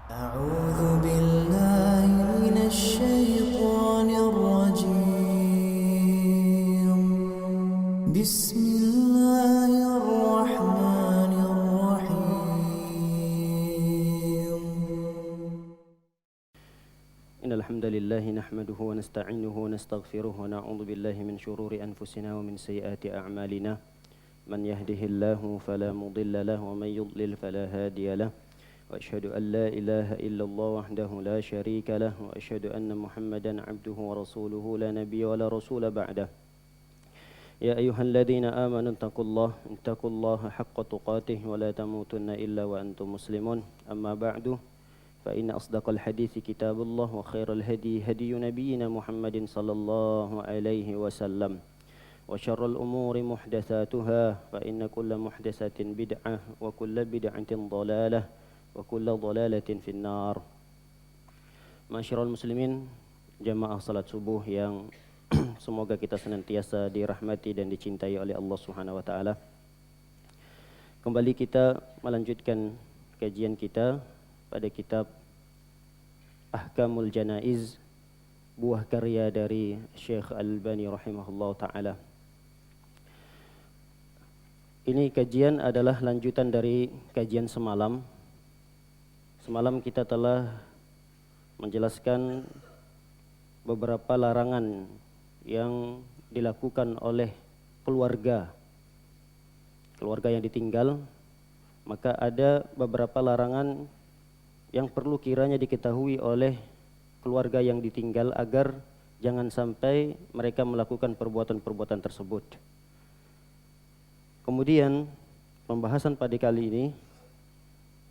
أعوذ بالله من الشيطان الرجيم بسم الله الرحمن الرحيم إن الحمد لله نحمده ونستعينه ونستغفره ونعوذ بالله من شرور أنفسنا ومن سيئات أعمالنا من يهده الله فلا مضل له ومن يضلل فلا هادي له وأشهد أن لا إله إلا الله وحده لا شريك له وأشهد أن محمدا عبده ورسوله لا نبي ولا رسول بعده يا أيها الذين آمنوا اتقوا الله حق تقاته ولا تموتن إلا وأنتم مسلمون أما بعد فإن أصدق الحديث كتاب الله وخير الهدي هدي نبينا محمد صلى الله عليه وسلم وشر الأمور محدثاتها فإن كل محدثة بدعة وكل بدعة ضلالة وكل ضلالة في النار. Masyarul muslimin, jamaah salat subuh yang semoga kita senantiasa dirahmati dan dicintai oleh Allah Subhanahu wa taala. Kembali kita melanjutkan kajian kita pada kitab Ahkamul Janaiz, buah karya dari Syekh Al-Albani rahimahullah ta'ala. Ini kajian adalah lanjutan dari kajian semalam. Semalam kita telah menjelaskan beberapa larangan yang dilakukan oleh keluarga yang ditinggal. Maka ada beberapa larangan yang perlu kiranya diketahui oleh keluarga yang ditinggal agar jangan sampai mereka melakukan perbuatan-perbuatan tersebut. Kemudian pembahasan pada kali ini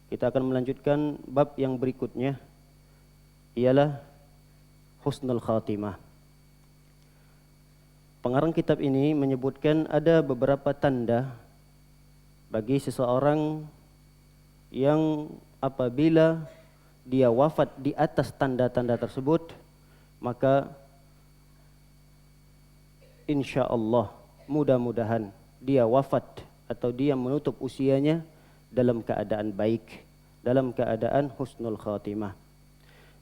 kita akan melanjutkan bab yang berikutnya, ialah husnul khatimah. Pengarang kitab ini menyebutkan ada beberapa tanda bagi seseorang yang apabila dia wafat di atas tanda-tanda tersebut, maka insya Allah mudah-mudahan dia wafat atau dia menutup usianya dalam keadaan baik, dalam keadaan husnul khatimah.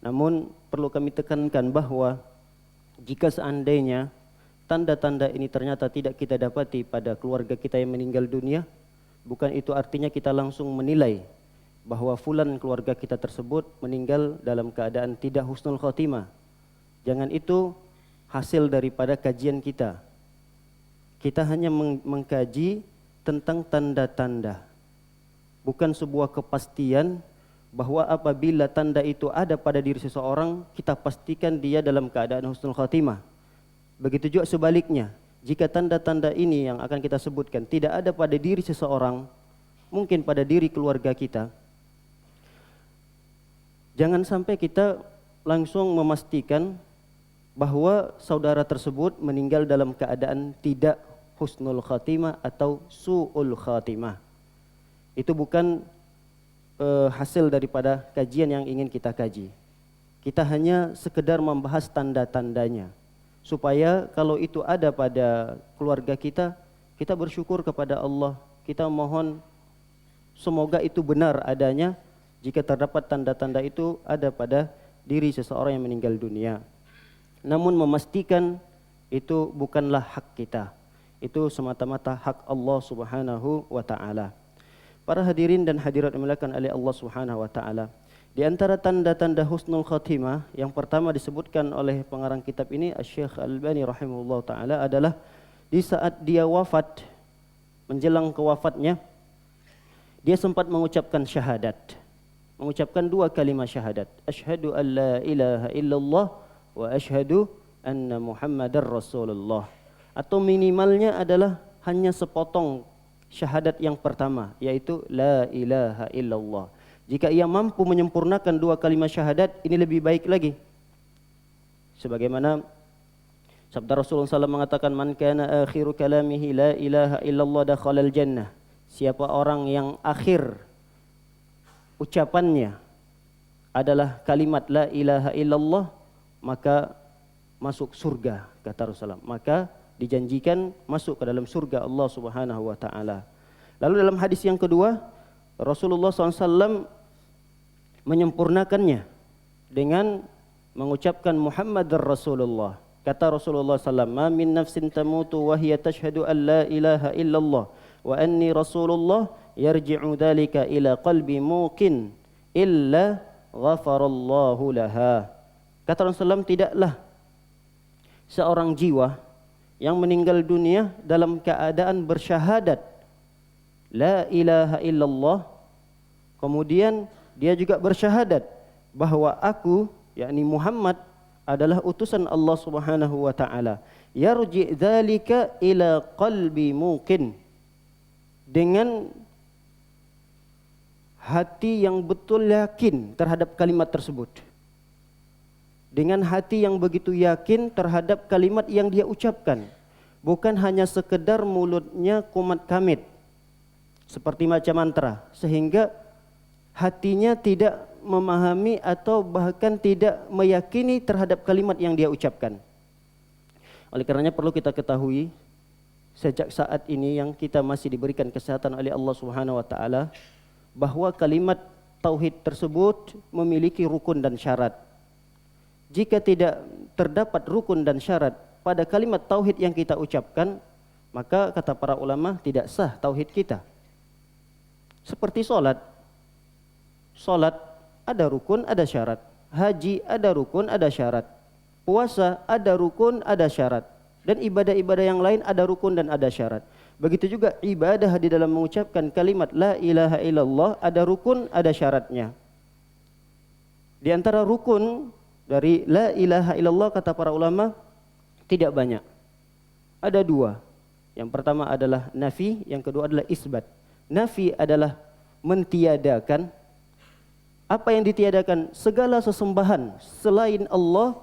Namun perlu kami tekankan bahwa jika seandainya tanda-tanda ini ternyata tidak kita dapati pada keluarga kita yang meninggal dunia, bukan itu artinya kita langsung menilai bahwa fulan keluarga kita tersebut meninggal dalam keadaan tidak husnul khatimah. Jangan itu hasil daripada kajian kita. Kita hanya mengkaji tentang tanda-tanda, bukan sebuah kepastian bahwa apabila tanda itu ada pada diri seseorang, kita pastikan dia dalam keadaan husnul khatimah. Begitu juga sebaliknya, jika tanda-tanda ini yang akan kita sebutkan tidak ada pada diri seseorang, mungkin pada diri keluarga kita, jangan sampai kita langsung memastikan bahwa saudara tersebut meninggal dalam keadaan tidak husnul khatimah atau su'ul khatimah. Itu bukan hasil daripada kajian yang ingin kita kaji. Kita hanya sekedar membahas tanda-tandanya, supaya kalau itu ada pada keluarga kita, kita bersyukur kepada Allah. Kita mohon semoga itu benar adanya jika terdapat tanda-tanda itu ada pada diri seseorang yang meninggal dunia. Namun memastikan itu bukanlah hak kita. Itu semata-mata hak Allah Subhanahu wa taala. Para hadirin dan hadirat dimuliakan oleh Allah Subhanahu wa taala. Di antara tanda-tanda husnul khatimah yang pertama disebutkan oleh pengarang kitab ini Syekh Al-Albani rahimahullah taala adalah di saat dia wafat, menjelang kewafatnya, dia sempat mengucapkan syahadat. Mengucapkan dua kalimat syahadat. Asyhadu an la ilaha illallah wa asyhadu anna Muhammadar Rasulullah. Atau minimalnya adalah hanya sepotong syahadat yang pertama, yaitu la ilaha illallah. Jika ia mampu menyempurnakan dua kalimat syahadat, ini lebih baik lagi. Sebagaimana sabda Rasulullah SAW mengatakan, man kana akhiru kalamihi la ilaha illallah dakhalal jannah. Siapa orang yang akhir ucapannya adalah kalimat la ilaha illallah, maka masuk surga, kata Rasulullah. Maka dijanjikan masuk ke dalam surga Allah Subhanahu wa taala. Lalu dalam hadis yang kedua, Rasulullah SAW menyempurnakannya dengan mengucapkan Muhammadar Rasulullah. Kata Rasulullah SAW, "Ma min nafsin tamutu wa hiya tashhadu an la ilaha illallah wa anni Rasulullah yarji'u dhalika ila qalbi muqin illa ghafarallahu laha." Kata Rasulullah SAW, tidaklah seorang jiwa yang meninggal dunia dalam keadaan bersyahadat la ilaha illallah, kemudian dia juga bersyahadat bahwa aku, yakni Muhammad, adalah utusan Allah Subhanahu wa taala. Yarji dzalika ila qalbi muqin, dengan hati yang betul yakin terhadap kalimat tersebut. Dengan hati yang begitu yakin terhadap kalimat yang dia ucapkan, bukan hanya sekedar mulutnya kumat kamit seperti macam mantra, sehingga hatinya tidak memahami atau bahkan tidak meyakini terhadap kalimat yang dia ucapkan. Oleh karenanya perlu kita ketahui, sejak saat ini yang kita masih diberikan kesehatan oleh Allah Subhanahu wa taala, bahwa kalimat tauhid tersebut memiliki rukun dan syarat. Jika tidak terdapat rukun dan syarat pada kalimat tauhid yang kita ucapkan, maka kata para ulama tidak sah tauhid kita. Seperti solat. Solat ada rukun, ada syarat. Haji ada rukun, ada syarat. Puasa ada rukun, ada syarat. Dan ibadah-ibadah yang lain ada rukun dan ada syarat. Begitu juga ibadah di dalam mengucapkan kalimat la ilaha illallah ada rukun, ada syaratnya. Di antara rukun dari la ilaha illallah kata para ulama tidak banyak. Ada dua. Yang pertama adalah nafi, yang kedua adalah isbat. Nafi adalah mentiadakan. Apa yang ditiadakan? Segala sesembahan selain Allah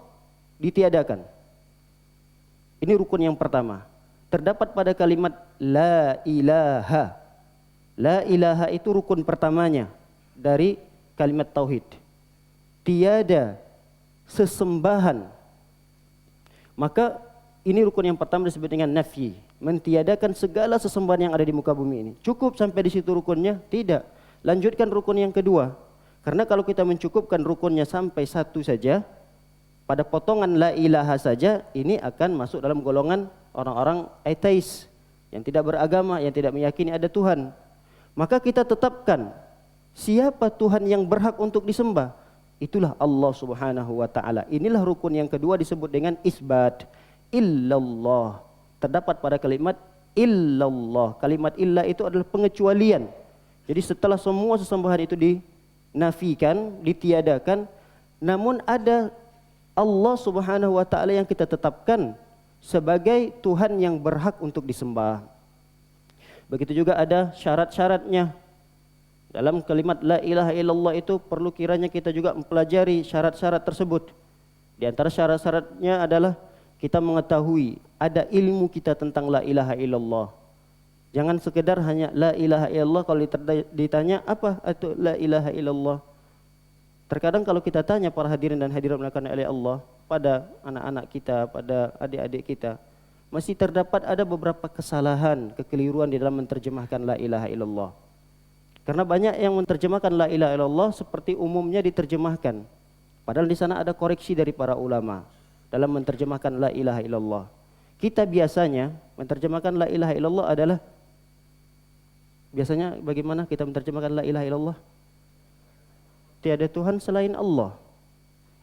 ditiadakan. Ini rukun yang pertama. Terdapat pada kalimat la ilaha. La ilaha itu rukun pertamanya dari kalimat tauhid. Tiada sesembahan. Maka ini rukun yang pertama disebut dengan nafi, mentiadakan segala sesembahan yang ada di muka bumi ini. Cukup sampai di situ rukunnya? Tidak. Lanjutkan rukun yang kedua. Karena kalau kita mencukupkan rukunnya sampai satu saja, pada potongan la ilaha saja, ini akan masuk dalam golongan orang-orang ateis yang tidak beragama, yang tidak meyakini ada Tuhan. Maka kita tetapkan siapa Tuhan yang berhak untuk disembah? Itulah Allah Subhanahu wa taala. Inilah rukun yang kedua disebut dengan isbat. Illallah. Terdapat pada kalimat illallah. Kalimat illa itu adalah pengecualian. Jadi setelah semua sesembahan itu dinafikan, ditiadakan, namun ada Allah Subhanahu wa taala yang kita tetapkan sebagai Tuhan yang berhak untuk disembah. Begitu juga ada syarat-syaratnya. Dalam kalimat la ilaha illallah itu perlu kiranya kita juga mempelajari syarat-syarat tersebut. Di antara syarat-syaratnya adalah kita mengetahui ada ilmu kita tentang la ilaha illallah. Jangan sekedar hanya la ilaha illallah, kalau ditanya apa itu la ilaha illallah. Terkadang kalau kita tanya para hadirin dan hadirat dimuliakan oleh Allah pada anak-anak kita, pada adik-adik kita, masih terdapat ada beberapa kesalahan, kekeliruan di dalam menerjemahkan la ilaha illallah. Karena banyak yang menerjemahkan la ilaha illallah seperti umumnya diterjemahkan. Padahal di sana ada koreksi dari para ulama dalam menerjemahkan la ilaha illallah. Kita biasanya menerjemahkan la ilaha illallah adalah, biasanya bagaimana kita menerjemahkan la ilaha illallah? Tiada Tuhan selain Allah.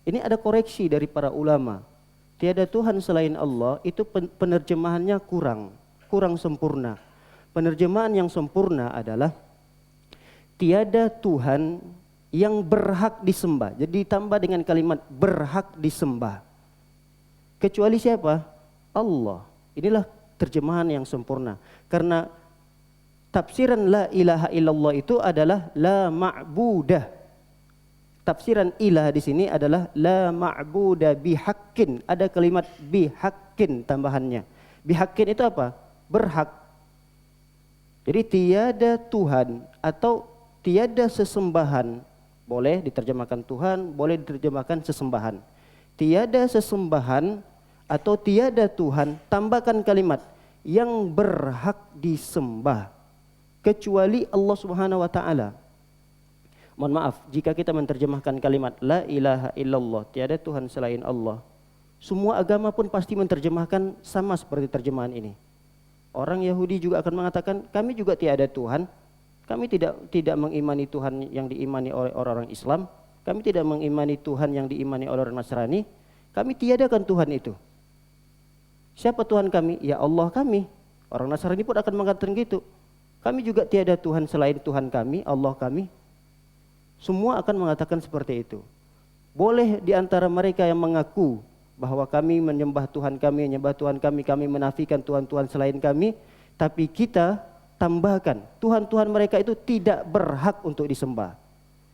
Ini ada koreksi dari para ulama. Tiada Tuhan selain Allah itu penerjemahannya kurang sempurna. Penerjemahan yang sempurna adalah tiada Tuhan yang berhak disembah. Jadi ditambah dengan kalimat berhak disembah. Kecuali siapa? Allah. Inilah terjemahan yang sempurna. Karena tafsiran la ilaha illallah itu adalah la ma'budah. Tafsiran ilah di sini adalah la ma'budah bihaqqin. Ada kalimat bihaqqin tambahannya. Bihaqqin itu apa? Berhak. Jadi tiada Tuhan atau tiada sesembahan. Boleh diterjemahkan Tuhan, boleh diterjemahkan sesembahan. Tiada sesembahan atau tiada Tuhan, tambahkan kalimat yang berhak disembah kecuali Allah Subhanahu wa taala. Mohon maaf, jika kita menerjemahkan kalimat la ilaha illallah, tiada Tuhan selain Allah, semua agama pun pasti menerjemahkan sama seperti terjemahan ini. Orang Yahudi juga akan mengatakan, kami juga tiada Tuhan, kami tidak mengimani Tuhan yang diimani oleh orang-orang Islam, kami tidak mengimani Tuhan yang diimani oleh orang Nasrani, kami tiadakan Tuhan itu. Siapa Tuhan kami? Ya Allah kami. Orang Nasrani pun akan mengatakan gitu. Kami juga tiada Tuhan selain Tuhan kami, Allah kami. Semua akan mengatakan seperti itu. Boleh di antara mereka yang mengaku bahwa kami menyembah Tuhan kami menafikan Tuhan-Tuhan selain kami, tapi kita tambahkan Tuhan-Tuhan mereka itu tidak berhak untuk disembah.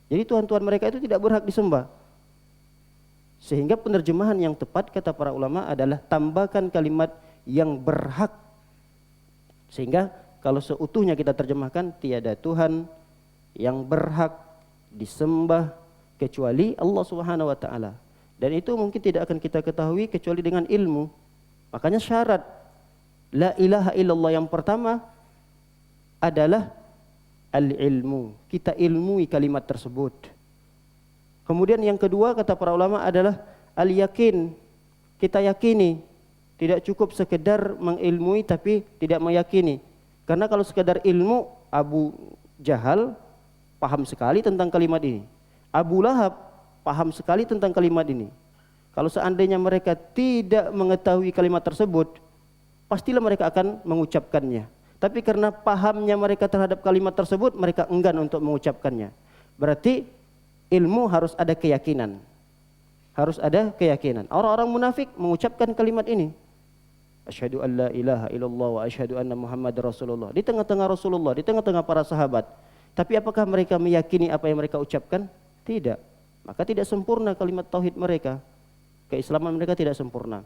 Jadi Tuhan-Tuhan mereka itu tidak berhak disembah. Sehingga penerjemahan yang tepat kata para ulama adalah tambahkan kalimat yang berhak. Sehingga kalau seutuhnya kita terjemahkan, tiada Tuhan yang berhak disembah kecuali Allah Subhanahu wa taala. Dan itu mungkin tidak akan kita ketahui kecuali dengan ilmu. Makanya syarat la ilaha illallah yang pertama adalah al-ilmu. Kita ilmui kalimat tersebut. Kemudian yang kedua kata para ulama adalah al-yakin. Kita yakini. Tidak cukup sekedar mengilmui tapi tidak meyakini. Karena kalau sekedar ilmu, Abu Jahal paham sekali tentang kalimat ini. Abu Lahab paham sekali tentang kalimat ini. Kalau seandainya mereka tidak mengetahui kalimat tersebut, pastilah mereka akan mengucapkannya. Tapi karena pahamnya mereka terhadap kalimat tersebut, mereka enggan untuk mengucapkannya. Berarti ilmu harus ada keyakinan. Harus ada keyakinan. Orang-orang munafik mengucapkan kalimat ini. Asyhadu an la ilaha illallah wa asyhadu anna Muhammadar Rasulullah. Di tengah-tengah Rasulullah, di tengah-tengah para sahabat. Tapi apakah mereka meyakini apa yang mereka ucapkan? Tidak. Maka tidak sempurna kalimat tauhid mereka. Keislaman mereka tidak sempurna.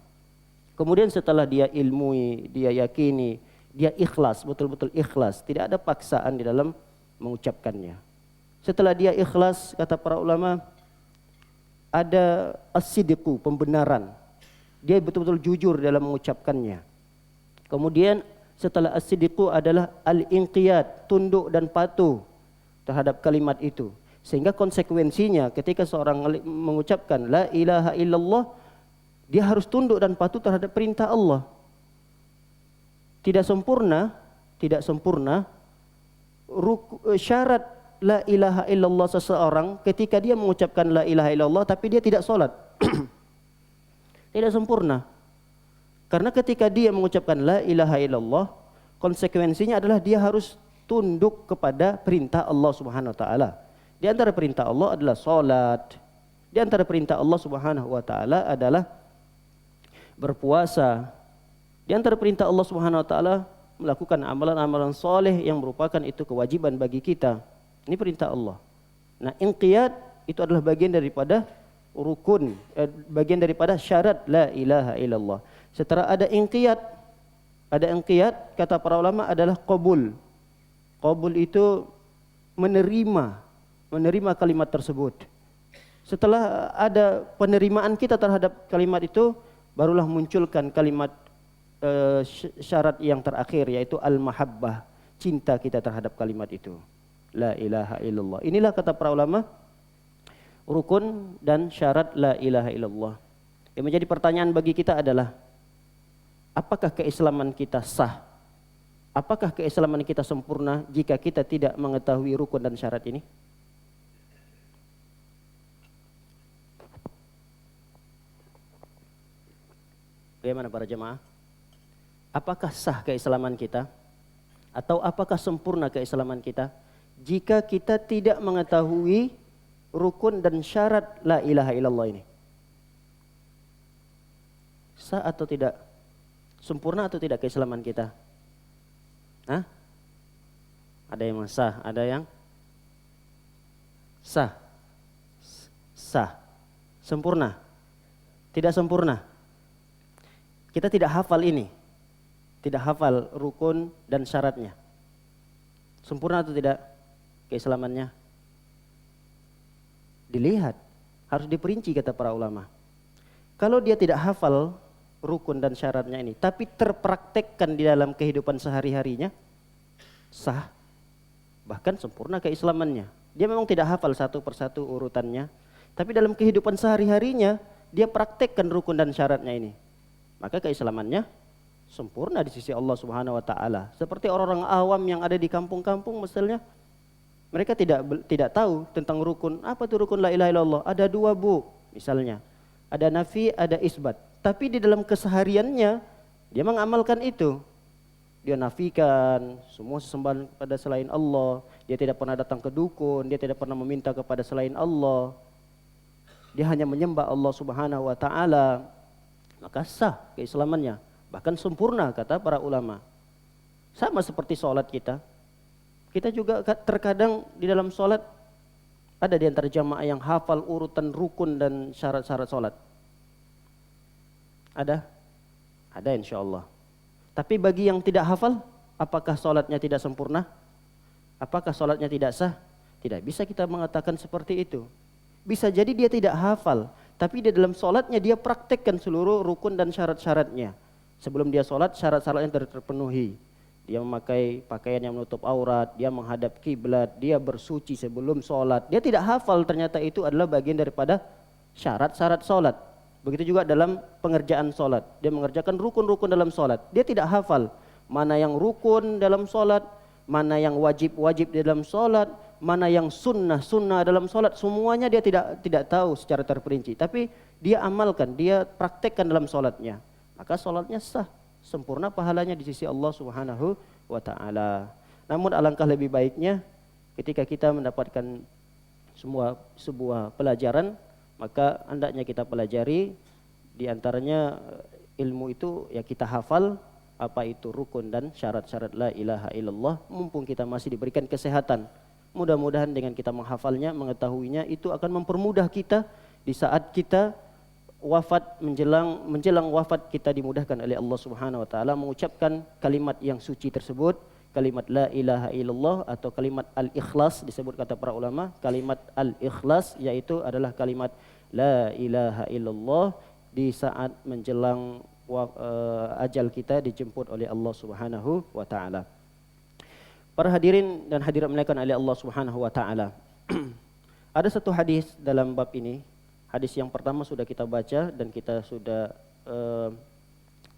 Kemudian setelah dia ilmui, dia yakini, dia ikhlas, betul-betul ikhlas. Tidak ada paksaan di dalam mengucapkannya. Setelah dia ikhlas, kata para ulama, ada as-sidqu, pembenaran. Dia betul-betul jujur dalam mengucapkannya. Kemudian setelah as-sidqu adalah al-inqiyad, tunduk dan patuh terhadap kalimat itu. Sehingga konsekuensinya ketika seorang mengucapkan la ilaha illallah, dia harus tunduk dan patuh terhadap perintah Allah. Tidak sempurna syarat la ilaha illallah seseorang ketika dia mengucapkan la ilaha illallah tapi dia tidak sholat. Tidak sempurna. Karena ketika dia mengucapkan la ilaha illallah, konsekuensinya adalah dia harus tunduk kepada perintah Allah Subhanahu wa taala. Di antara perintah Allah adalah salat. Di antara perintah Allah Subhanahu wa taala adalah berpuasa. Di antara perintah Allah Subhanahu wa taala melakukan amalan-amalan soleh yang merupakan itu kewajiban bagi kita. Ini perintah Allah. Nah, inqiyad itu adalah bagian daripada rukun, bagian daripada syarat la ilaha illallah. Setelah ada inqiyad kata para ulama adalah qabul. Qabul itu menerima kalimat tersebut. Setelah ada penerimaan kita terhadap kalimat itu, barulah munculkan kalimat syarat yang terakhir, yaitu al-mahabbah, cinta kita terhadap kalimat itu. La ilaha illallah. Inilah kata para ulama rukun dan syarat la ilaha illallah. Yang menjadi pertanyaan bagi kita adalah, apakah keislaman kita sah? Apakah keislaman kita sempurna jika kita tidak mengetahui rukun dan syarat ini? Bagaimana para jemaah? Apakah sah keislaman kita? Atau apakah sempurna keislaman kita jika kita tidak mengetahui rukun dan syarat la ilaha illallah ini? Sah atau tidak? Sempurna atau tidak keislaman kita? Hah? Ada yang sah, ada yang sah. Sah. Sempurna? Tidak sempurna. Kita tidak hafal ini. Tidak hafal rukun dan syaratnya. Sempurna atau tidak keislamannya? Dilihat, harus diperinci kata para ulama. Kalau dia tidak hafal rukun dan syaratnya ini, tapi terpraktekkan di dalam kehidupan sehari-harinya, sah, bahkan sempurna keislamannya. Dia memang tidak hafal satu persatu urutannya, tapi dalam kehidupan sehari-harinya dia praktekkan rukun dan syaratnya ini. Maka keislamannya sempurna di sisi Allah Subhanahu wa taala. Seperti orang-orang awam yang ada di kampung-kampung misalnya, mereka tidak tahu tentang rukun. Apa itu rukun la ilaha illallah? Ada 2 bu, misalnya. Ada nafi, ada isbat. Tapi di dalam kesehariannya dia mengamalkan itu. Dia nafikan semua sesembahan pada selain Allah. Dia tidak pernah datang ke dukun, dia tidak pernah meminta kepada selain Allah. Dia hanya menyembah Allah Subhanahu wa taala. Maka sah keislamannya, bahkan sempurna kata para ulama. Sama seperti sholat kita. Kita juga terkadang di dalam sholat ada di antara jamaah yang hafal urutan rukun dan syarat-syarat sholat. Ada? Ada insyaallah. Tapi bagi yang tidak hafal, apakah sholatnya tidak sempurna? Apakah sholatnya tidak sah? Tidak bisa kita mengatakan seperti itu. Bisa jadi dia tidak hafal, tapi di dalam sholatnya dia praktekkan seluruh rukun dan syarat-syaratnya. Sebelum dia sholat, syarat-syaratnya terpenuhi. Dia memakai pakaian yang menutup aurat, dia menghadap kiblat, dia bersuci sebelum sholat. Dia tidak hafal, ternyata itu adalah bagian daripada syarat-syarat sholat. Begitu juga dalam pengerjaan sholat. Dia mengerjakan rukun-rukun dalam sholat. Dia tidak hafal mana yang rukun dalam sholat, mana yang wajib-wajib di dalam sholat, mana yang sunnah-sunnah dalam sholat. Semuanya dia tidak tahu secara terperinci. Tapi dia amalkan, dia praktekkan dalam sholatnya. Maka sholatnya sah, sempurna pahalanya di sisi Allah Subhanahu wa ta'ala. Namun alangkah lebih baiknya ketika kita mendapatkan sebuah pelajaran, maka hendaknya kita pelajari, di antaranya ilmu itu ya kita hafal apa itu rukun dan syarat-syarat la ilaha illallah, mumpung kita masih diberikan kesehatan. Mudah-mudahan dengan kita menghafalnya, mengetahuinya, itu akan mempermudah kita di saat kita wafat, menjelang wafat kita dimudahkan oleh Allah Subhanahu wa taala mengucapkan kalimat yang suci tersebut, kalimat la ilaha illallah atau kalimat al-ikhlas. Disebut kata para ulama, kalimat al-ikhlas yaitu adalah kalimat la ilaha illallah di saat menjelang ajal kita dijemput oleh Allah Subhanahu wa taala. Para hadirin dan hadirat dimuliakan oleh Allah Subhanahu wa taala. Ada satu hadis dalam bab ini. Hadis yang pertama sudah kita baca dan kita sudah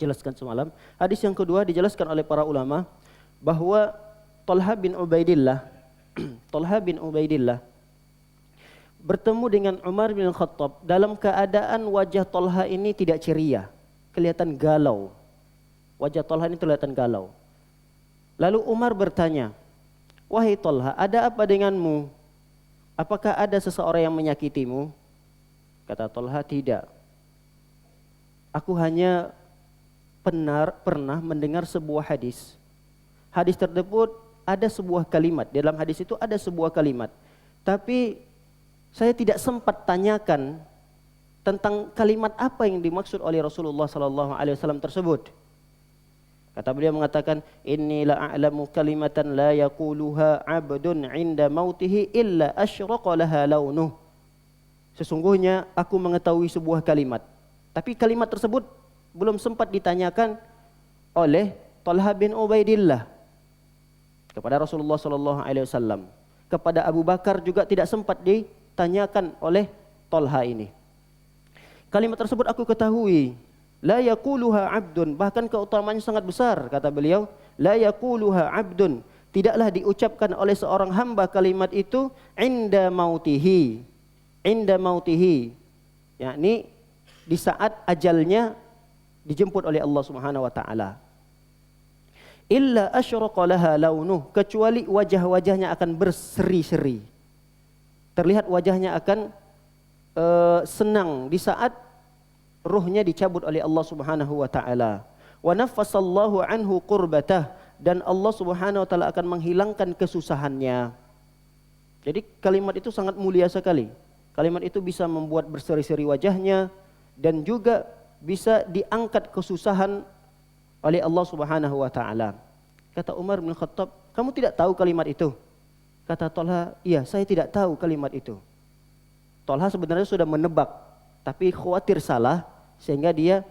jelaskan semalam. Hadis yang kedua dijelaskan oleh para ulama bahwa Talha bin Ubaidillah bertemu dengan Umar bin Khattab dalam keadaan wajah Talha ini tidak ceria, kelihatan galau. Wajah Talha ini kelihatan galau. Lalu Umar bertanya, "Wahai Talha, ada apa denganmu? Apakah ada seseorang yang menyakitimu?" Kata Talha, "Tidak. Aku hanya pernah mendengar sebuah hadis. Hadis tersebut ada sebuah kalimat. Di dalam hadis itu ada sebuah kalimat. Tapi saya tidak sempat tanyakan tentang kalimat apa yang dimaksud oleh Rasulullah sallallahu alaihi wasallam tersebut." Kata beliau mengatakan, "Inni la a'lamu kalimatan la yaquluha 'abdun 'inda mautihi illa asyraqa laha launuh." Sesungguhnya aku mengetahui sebuah kalimat, tapi kalimat tersebut belum sempat ditanyakan oleh Talha bin Ubaidillah kepada Rasulullah sallallahu alaihi wasallam. Kepada Abu Bakar juga tidak sempat ditanyakan oleh Talha ini. Kalimat tersebut aku ketahui, la yaquluha 'abdun, bahkan keutamaannya sangat besar. Kata beliau, la yaquluha 'abdun, tidaklah diucapkan oleh seorang hamba kalimat itu inda mautihi, yakni di saat ajalnya dijemput oleh Allah Subhanahu wa taala. Illa asyraqa laha launuh, kecuali wajah-wajahnya akan berseri-seri. Terlihat wajahnya akan senang di saat ruhnya dicabut oleh Allah Subhanahu wa taala. Wa naffasallahu anhu qurbatah, dan Allah Subhanahu wa taala akan menghilangkan kesusahannya. Jadi kalimat itu sangat mulia sekali. Kalimat itu bisa membuat berseri-seri wajahnya dan juga bisa diangkat kesusahan oleh Allah Subhanahu wa taala. Kata Umar bin Khattab, "Kamu tidak tahu kalimat itu?" Kata Talha, "Iya, saya tidak tahu kalimat itu." Talha sebenarnya sudah menebak, tapi khawatir salah sehingga dia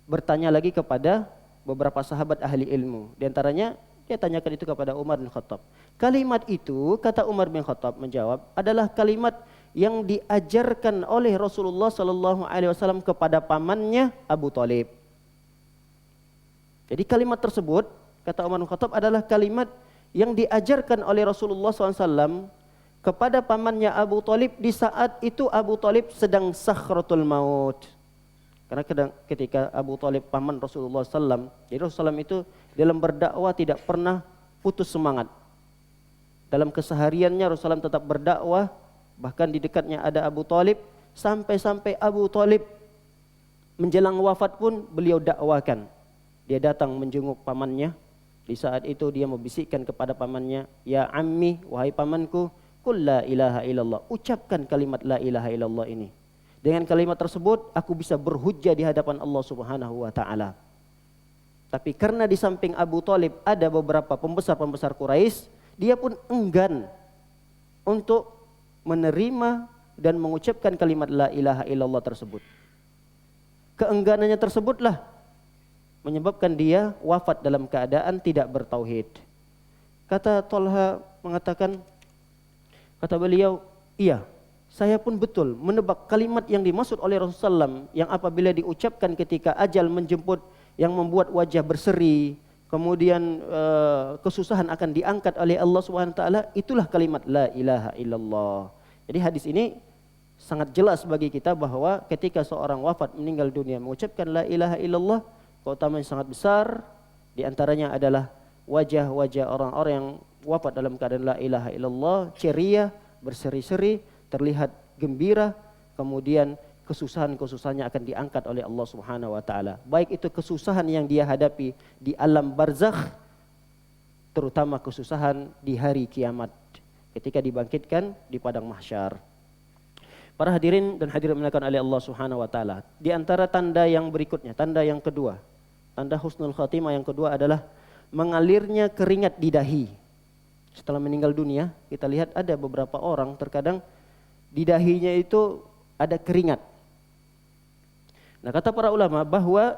bertanya lagi kepada beberapa sahabat ahli ilmu. Di antaranya Dia tanyakan itu kepada Umar bin Khattab. Kalimat itu, kata Umar bin Khattab menjawab, adalah kalimat yang diajarkan oleh Rasulullah sallallahu alaihi wasallam kepada pamannya Abu Thalib. Jadi kalimat tersebut, kata Umar bin Khattab, adalah kalimat yang diajarkan oleh Rasulullah SAW kepada pamannya Abu Thalib di saat itu Abu Thalib sedang sakratul maut. Karena ketika Abu Thalib paman Rasulullah SAW, jadi Rasulullah SAW itu dalam berdakwah tidak pernah putus semangat. Dalam kesehariannya Rasulullah SAW tetap berdakwah, bahkan di dekatnya ada Abu Thalib, sampai-sampai Abu Thalib menjelang wafat pun beliau dakwakan. Dia datang menjenguk pamannya. Di saat itu dia membisikkan kepada pamannya, "Ya ammi, wahai pamanku, qul la ilaha illallah." Ucapkan kalimat la ilaha illallah ini. Dengan kalimat tersebut aku bisa berhujjah di hadapan Allah Subhanahu wa taala. Tapi karena di samping Abu Thalib ada beberapa pembesar-pembesar Quraisy, dia pun enggan untuk menerima dan mengucapkan kalimat la ilaha illallah tersebut. Keengganannya tersebutlah menyebabkan dia wafat dalam keadaan tidak bertauhid. Kata Thalha mengatakan, kata beliau, iya, saya pun betul menebak kalimat yang dimaksud oleh Rasulullah SAW, yang apabila diucapkan ketika ajal menjemput, yang membuat wajah berseri, kemudian kesusahan akan diangkat oleh Allah Subhanahu wa taala, itulah kalimat la ilaha illallah. Jadi hadis ini sangat jelas bagi kita bahwa ketika seorang wafat meninggal dunia mengucapkan la ilaha illallah, keutamaan yang sangat besar. Di antaranya adalah wajah-wajah orang-orang yang wafat dalam keadaan la ilaha illallah ceria, berseri-seri, terlihat gembira, kemudian kesusahan-kesusahannya akan diangkat oleh Allah Subhanahu wa taala. Baik itu kesusahan yang dia hadapi di alam barzakh, terutama kesusahan di hari kiamat ketika dibangkitkan di padang mahsyar. Para hadirin dan hadirat dimuliakan oleh Allah Subhanahu wa taala. Di antara tanda yang berikutnya, tanda yang kedua, tanda husnul khatimah yang kedua adalah mengalirnya keringat di dahi. Setelah meninggal dunia, kita lihat ada beberapa orang terkadang di dahinya itu ada keringat. Nah, kata para ulama bahwa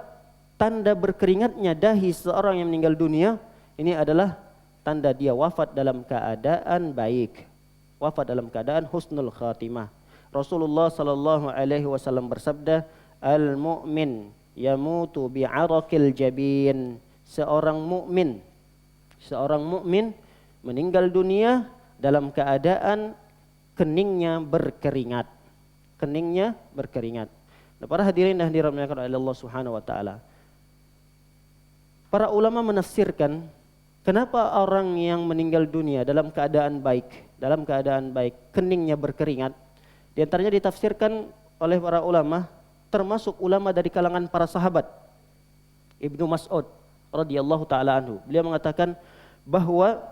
tanda berkeringatnya dahi seorang yang meninggal dunia ini adalah tanda dia wafat dalam keadaan baik, wafat dalam keadaan husnul khatimah. Rasulullah sallallahu alaihi wasallam bersabda, "Al-mu'min yamutu bi'araqil jabin." Seorang mukmin meninggal dunia dalam keadaan keningnya berkeringat. Keningnya berkeringat. Nah, para hadirin dan hadirat dimuliakan oleh Allah Subhanahu wa taala. Para ulama menafsirkan kenapa orang yang meninggal dunia dalam keadaan baik, keningnya berkeringat. Di antaranya ditafsirkan oleh para ulama, termasuk ulama dari kalangan para sahabat. Ibnu Mas'ud radhiyallahu taala anhu, beliau mengatakan bahwa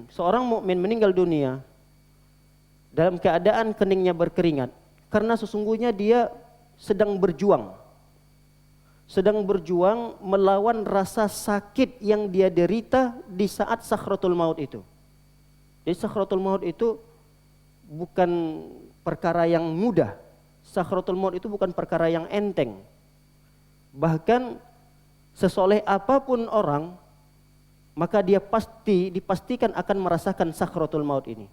seorang mukmin meninggal dunia dalam keadaan keningnya berkeringat karena sesungguhnya dia sedang berjuang melawan rasa sakit yang dia derita di saat sakratul maut itu. Jadi sakratul maut itu bukan perkara yang mudah. Sakratul maut itu bukan perkara yang enteng. Bahkan sesoleh apapun orang, maka dia dipastikan akan merasakan sakratul maut ini.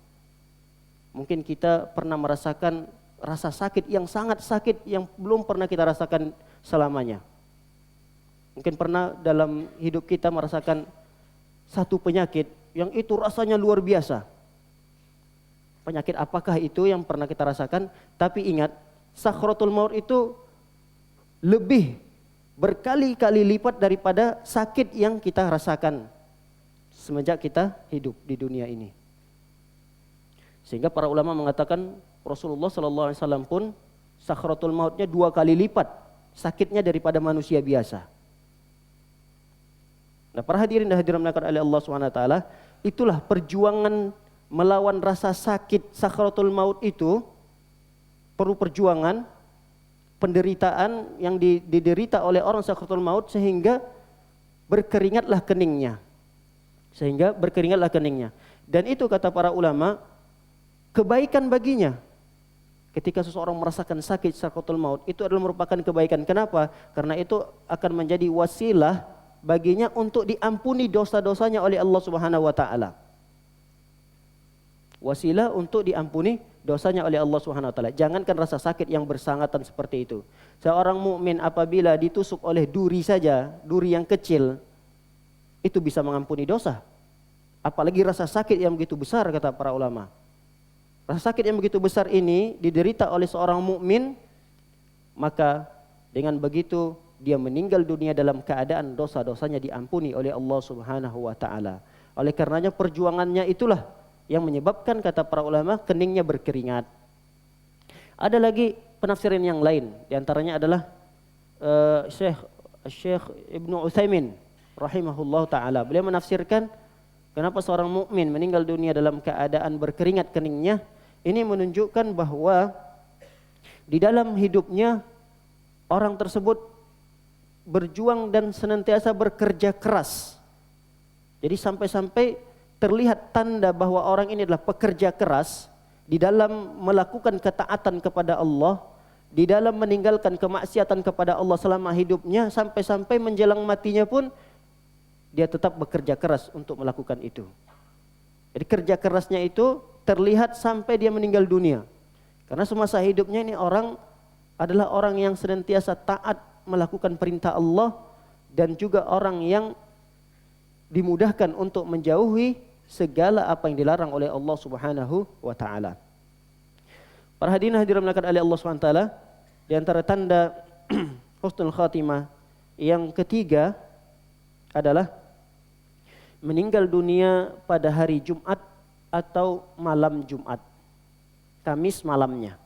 Mungkin kita pernah merasakan rasa sakit yang sangat sakit yang belum pernah kita rasakan selamanya. Mungkin pernah dalam hidup kita merasakan satu penyakit yang itu rasanya luar biasa. Penyakit apakah itu yang pernah kita rasakan? Tapi ingat, sakratul maut itu lebih berkali-kali lipat daripada sakit yang kita rasakan semenjak kita hidup di dunia ini. Sehingga para ulama mengatakan Rasulullah SAW pun sakratul mautnya 2 kali lipat sakitnya daripada manusia biasa. Nah, para hadirin dan hadirat dimuliakan oleh Allah SWT, itulah perjuangan melawan rasa sakit sakratul maut itu. Perlu perjuangan, penderitaan yang diderita oleh orang sakratul maut sehingga berkeringatlah keningnya. Dan itu kata para ulama, kebaikan baginya. Ketika seseorang merasakan sakit sakratul maut, itu adalah merupakan kebaikan. Kenapa? Karena itu akan menjadi wasilah baginya untuk diampuni dosa-dosanya oleh Allah Subhanahu wa taala. Wasilah untuk diampuni dosanya oleh Allah Subhanahu wa taala. Jangankan rasa sakit yang bersangatan seperti itu. Seorang mukmin apabila ditusuk oleh duri saja, duri yang kecil, itu bisa mengampuni dosa. Apalagi rasa sakit yang begitu besar, kata para ulama. Rasa sakit yang begitu besar ini diderita oleh seorang mukmin, maka dengan begitu dia meninggal dunia dalam keadaan dosa-dosanya diampuni oleh Allah Subhanahu wa taala. Oleh karenanya perjuangannya itulah yang menyebabkan, kata para ulama, keningnya berkeringat. Ada lagi penafsiran yang lain, di antaranya adalah Syekh Ibnu Utsaimin rahimahullah taala. Beliau menafsirkan kenapa seorang mukmin meninggal dunia dalam keadaan berkeringat keningnya. Ini menunjukkan bahwa di dalam hidupnya orang tersebut berjuang dan senantiasa bekerja keras. Jadi sampai-sampai terlihat tanda bahwa orang ini adalah pekerja keras di dalam melakukan ketaatan kepada Allah, di dalam meninggalkan kemaksiatan kepada Allah selama hidupnya, sampai-sampai menjelang matinya pun dia tetap bekerja keras untuk melakukan itu. Jadi kerja kerasnya itu terlihat sampai dia meninggal dunia. Karena semasa hidupnya ini orang adalah orang yang senantiasa taat melakukan perintah Allah, dan juga orang yang dimudahkan untuk menjauhi segala apa yang dilarang oleh Allah Subhanahu wa taala. Para hadirin hadirat oleh Allah Subhanahu wa taala, di antara tanda husnul khatimah yang ketiga adalah meninggal dunia pada hari Jumat atau malam Jumat, Kamis malamnya.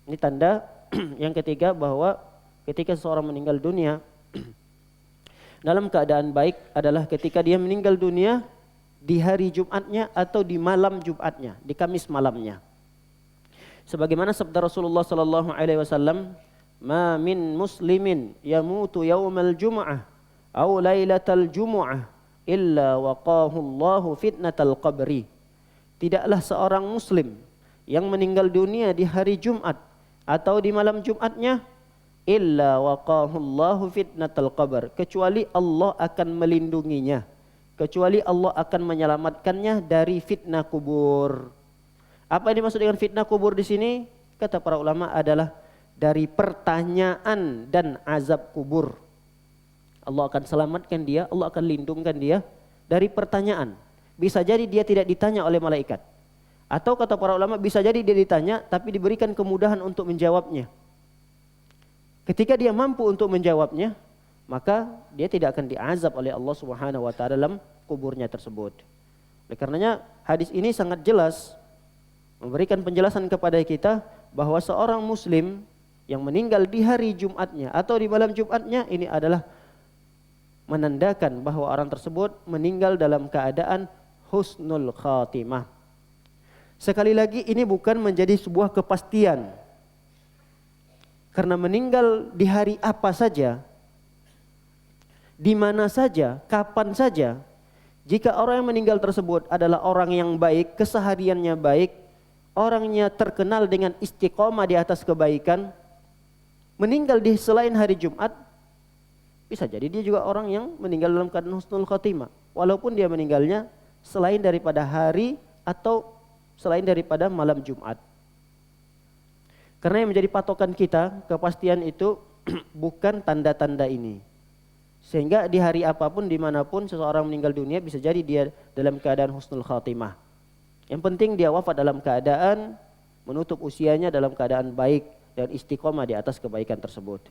Ini tanda yang ketiga bahwa ketika seseorang meninggal dunia dalam keadaan baik adalah ketika dia meninggal dunia di hari Jumatnya atau di malam Jumatnya, di Kamis malamnya. Sebagaimana sabda Rasulullah sallallahu alaihi wasallam, "Ma min muslimin yamutu yaumal jum'ah aw lailatal jum'ah illa waqahu Allahu fitnatal qabri." Tidaklah seorang muslim yang meninggal dunia di hari Jumat atau di malam Jumatnya illa waqahu Allahu fitnatal qabr, kecuali Allah akan melindunginya, kecuali Allah akan menyelamatkannya dari fitnah kubur. Apa yang dimaksud dengan fitnah kubur di sini? Kata para ulama adalah dari pertanyaan dan azab kubur. Allah akan selamatkan dia, Allah akan lindungkan dia dari pertanyaan. Bisa jadi dia tidak ditanya oleh malaikat. Atau kata para ulama bisa jadi dia ditanya tapi diberikan kemudahan untuk menjawabnya. Ketika dia mampu untuk menjawabnya, maka dia tidak akan diazab oleh Allah Subhanahu wa taala dalam kuburnya tersebut. Oleh karenanya hadis ini sangat jelas memberikan penjelasan kepada kita bahwa seorang muslim yang meninggal di hari Jumatnya atau di malam Jumatnya ini adalah menandakan bahwa orang tersebut meninggal dalam keadaan husnul khatimah. Sekali lagi ini bukan menjadi sebuah kepastian. Karena meninggal di hari apa saja, di mana saja, kapan saja, jika orang yang meninggal tersebut adalah orang yang baik, kesehariannya baik, orangnya terkenal dengan istiqomah di atas kebaikan, meninggal di selain hari Jumat, bisa jadi dia juga orang yang meninggal dalam keadaan husnul khatimah, walaupun dia meninggalnya selain daripada hari atau selain daripada malam Jumat. Karena yang menjadi patokan kita, kepastian itu bukan tanda-tanda ini. Sehingga di hari apapun, dimanapun seseorang meninggal dunia bisa jadi dia dalam keadaan husnul khatimah. Yang penting dia wafat dalam keadaan menutup usianya dalam keadaan baik dan istiqomah di atas kebaikan tersebut.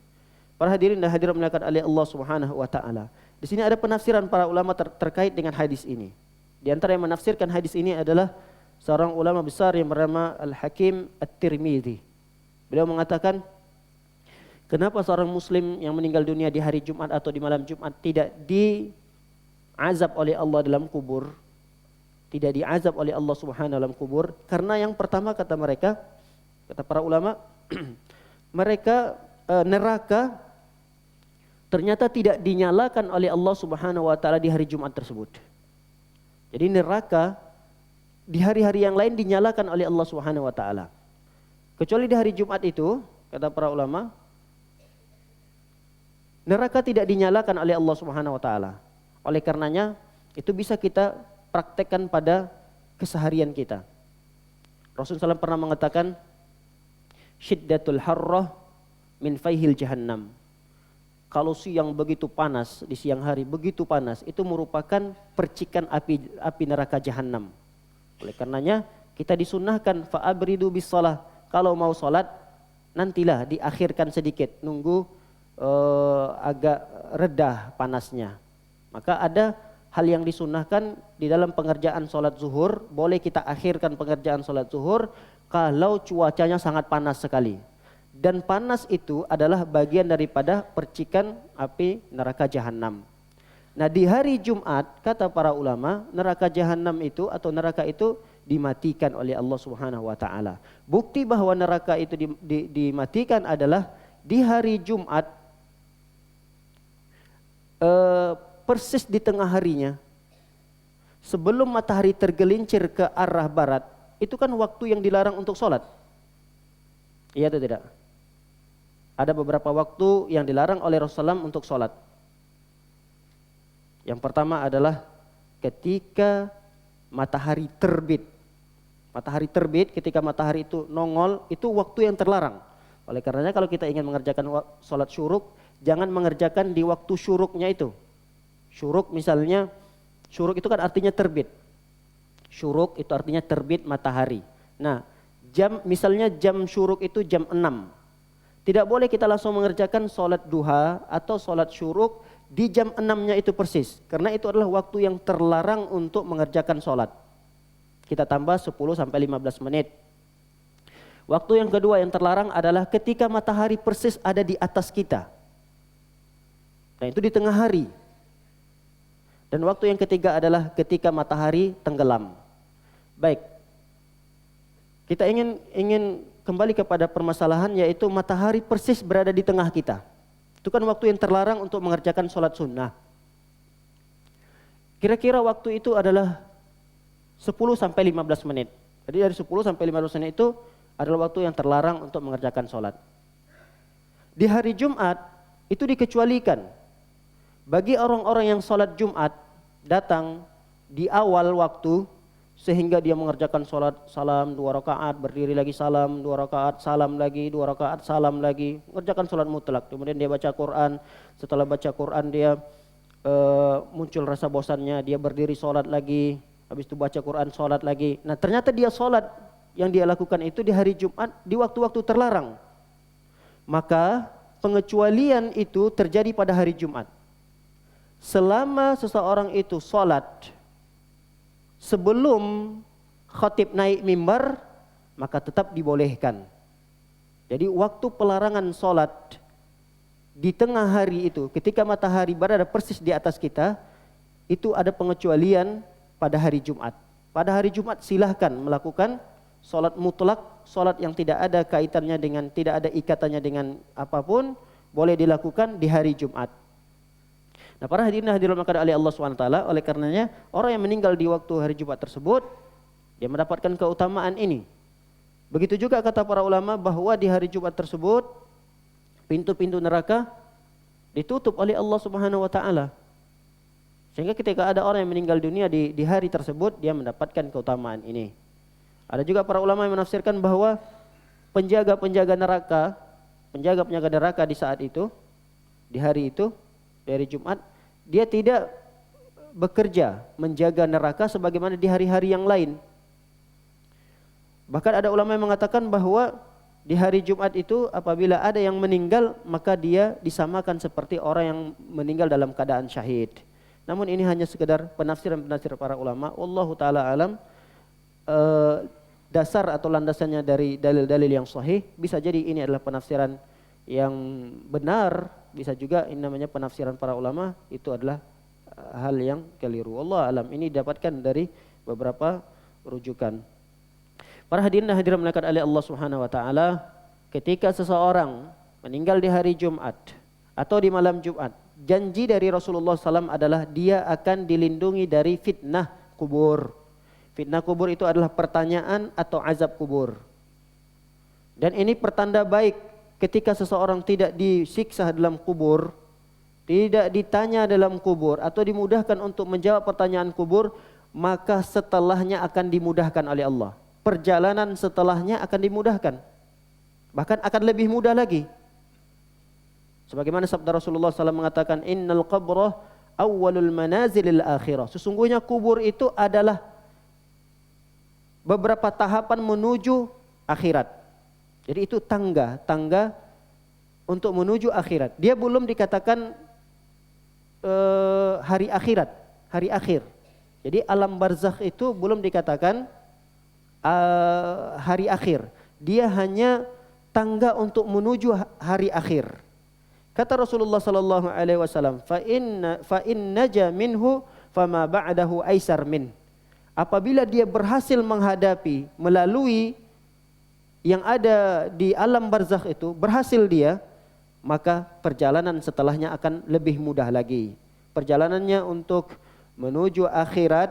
Para hadirin dan hadirat dimuliakan oleh Allah Subhanahu wa taala. Di sini ada penafsiran para ulama terkait dengan hadis ini. Di antara yang menafsirkan hadis ini adalah seorang ulama besar yang bernama Al-Hakim At-Tirmidzi. Beliau mengatakan, kenapa seorang muslim yang meninggal dunia di hari Jumat atau di malam Jumat tidak diazab oleh Allah dalam kubur? Tidak diazab oleh Allah Subhanahu dalam kubur? Karena yang pertama kata mereka, kata para ulama, mereka neraka ternyata tidak dinyalakan oleh Allah Subhanahu wa taala di hari Jumat tersebut. Jadi neraka di hari-hari yang lain dinyalakan oleh Allah Subhanahu wa taala. Kecuali di hari Jumat itu, kata para ulama, neraka tidak dinyalakan oleh Allah Subhanahu wa taala. Oleh karenanya itu bisa kita praktekkan pada keseharian kita. Rasulullah SAW pernah mengatakan, syiddatul harrah min faihil jahannam. Kalau siang begitu panas, di siang hari begitu panas, itu merupakan percikan api neraka jahanam. Oleh karenanya kita disunnahkan fa'abridu bis shalah. Kalau mau salat nantilah diakhirkan sedikit, nunggu agak redah panasnya. Maka ada hal yang disunnahkan di dalam pengerjaan salat zuhur, boleh kita akhirkan pengerjaan salat zuhur kalau cuacanya sangat panas sekali. Dan panas itu adalah bagian daripada percikan api neraka jahanam. Nah, di hari Jumat kata para ulama, neraka jahanam itu atau neraka itu dimatikan oleh Allah Subhanahu wa taala. Bukti bahwa neraka itu dimatikan adalah di hari Jumat persis di tengah harinya, sebelum matahari tergelincir ke arah barat, itu kan waktu yang dilarang untuk sholat. Iya atau tidak? Ada beberapa waktu yang dilarang oleh Rasulullah untuk sholat. Yang pertama adalah ketika matahari terbit. Matahari terbit, ketika matahari itu nongol, itu waktu yang terlarang. Oleh karenanya kalau kita ingin mengerjakan sholat syuruk, jangan mengerjakan di waktu syuruknya itu. Syuruk misalnya, syuruk itu kan artinya terbit. Syuruk itu artinya terbit matahari. Nah, misalnya jam syuruk itu jam 6. Tidak boleh kita langsung mengerjakan sholat duha atau sholat syuruk di jam 6-nya itu persis. Karena itu adalah waktu yang terlarang untuk mengerjakan sholat. Kita tambah 10-15 menit. Waktu yang kedua yang terlarang adalah ketika matahari persis ada di atas kita. Nah, itu di tengah hari. Dan waktu yang ketiga adalah ketika matahari tenggelam. Baik. Kita ingin kembali kepada permasalahan, yaitu matahari persis berada di tengah kita. Itu kan waktu yang terlarang untuk mengerjakan sholat sunnah. Kira-kira waktu itu adalah 10-15 menit. Jadi dari 10-15 menit itu adalah waktu yang terlarang untuk mengerjakan sholat. Di hari Jumat itu dikecualikan. Bagi orang-orang yang sholat Jumat datang di awal waktu, sehingga dia mengerjakan sholat salam 2 rakaat, berdiri lagi salam 2 rakaat, salam lagi 2 rakaat, salam lagi, mengerjakan sholat mutlak. Kemudian dia baca Quran, setelah baca Quran dia muncul rasa bosannya, dia berdiri sholat lagi, habis itu baca Quran sholat lagi. Nah, ternyata dia sholat yang dia lakukan itu di hari Jumat di waktu-waktu terlarang. Maka pengecualian itu terjadi pada hari Jumat. Selama seseorang itu sholat sebelum khatib naik mimbar, maka tetap dibolehkan. Jadi waktu pelarangan sholat di tengah hari itu, ketika matahari berada persis di atas kita, itu ada pengecualian pada hari Jumat. Pada hari Jumat silahkan melakukan sholat mutlak, sholat yang tidak ada kaitannya dengan, tidak ada ikatannya dengan apapun, boleh dilakukan di hari Jumat. Nah, para hadirin oleh Allah SWT, oleh karenanya orang yang meninggal di waktu hari Jumat tersebut, dia mendapatkan keutamaan ini. Begitu juga kata para ulama bahwa di hari Jumat tersebut pintu-pintu neraka ditutup oleh Allah Subhanahu wa taala. Sehingga ketika ada orang yang meninggal dunia di hari tersebut, dia mendapatkan keutamaan ini. Ada juga para ulama yang menafsirkan bahwa penjaga-penjaga neraka di saat itu, di hari itu, dari Jumat, dia tidak bekerja menjaga neraka sebagaimana di hari-hari yang lain. Bahkan ada ulama yang mengatakan bahwa di hari Jumat itu apabila ada yang meninggal, maka dia disamakan seperti orang yang meninggal dalam keadaan syahid. Namun ini hanya sekedar penafsiran para ulama. Wallahu taala alam. Dasar atau landasannya dari dalil-dalil yang sahih, bisa jadi ini adalah penafsiran yang benar, bisa juga ini namanya penafsiran para ulama itu adalah hal yang keliru. Allah alam. Ini didapatkan dari beberapa rujukan. Para hadirin dan hadirat melakukan oleh Allah Subhanahu wa taala, ketika seseorang meninggal di hari Jumat atau di malam Jumat, janji dari Rasulullah SAW adalah dia akan dilindungi dari fitnah kubur. Fitnah kubur itu adalah pertanyaan atau azab kubur. Dan ini pertanda baik ketika seseorang tidak disiksa dalam kubur, tidak ditanya dalam kubur atau dimudahkan untuk menjawab pertanyaan kubur, maka setelahnya akan dimudahkan oleh Allah. Perjalanan setelahnya akan dimudahkan. Bahkan akan lebih mudah lagi. Sebagaimana sabda Rasulullah SAW mengatakan, innal qabra awwalul manazilil akhirah. Sesungguhnya kubur itu adalah beberapa tahapan menuju akhirat. Jadi itu tangga untuk menuju akhirat. Dia belum dikatakan hari akhirat, hari akhir. Jadi alam barzakh itu belum dikatakan hari akhir. Dia hanya tangga untuk menuju hari akhir. Kata Rasulullah sallallahu alaihi wasallam, fa in naja minhu fama ba'dahu aisar min. Apabila dia berhasil menghadapi, melalui yang ada di alam barzakh itu, berhasil dia, maka perjalanan setelahnya akan lebih mudah lagi. Perjalanannya untuk menuju akhirat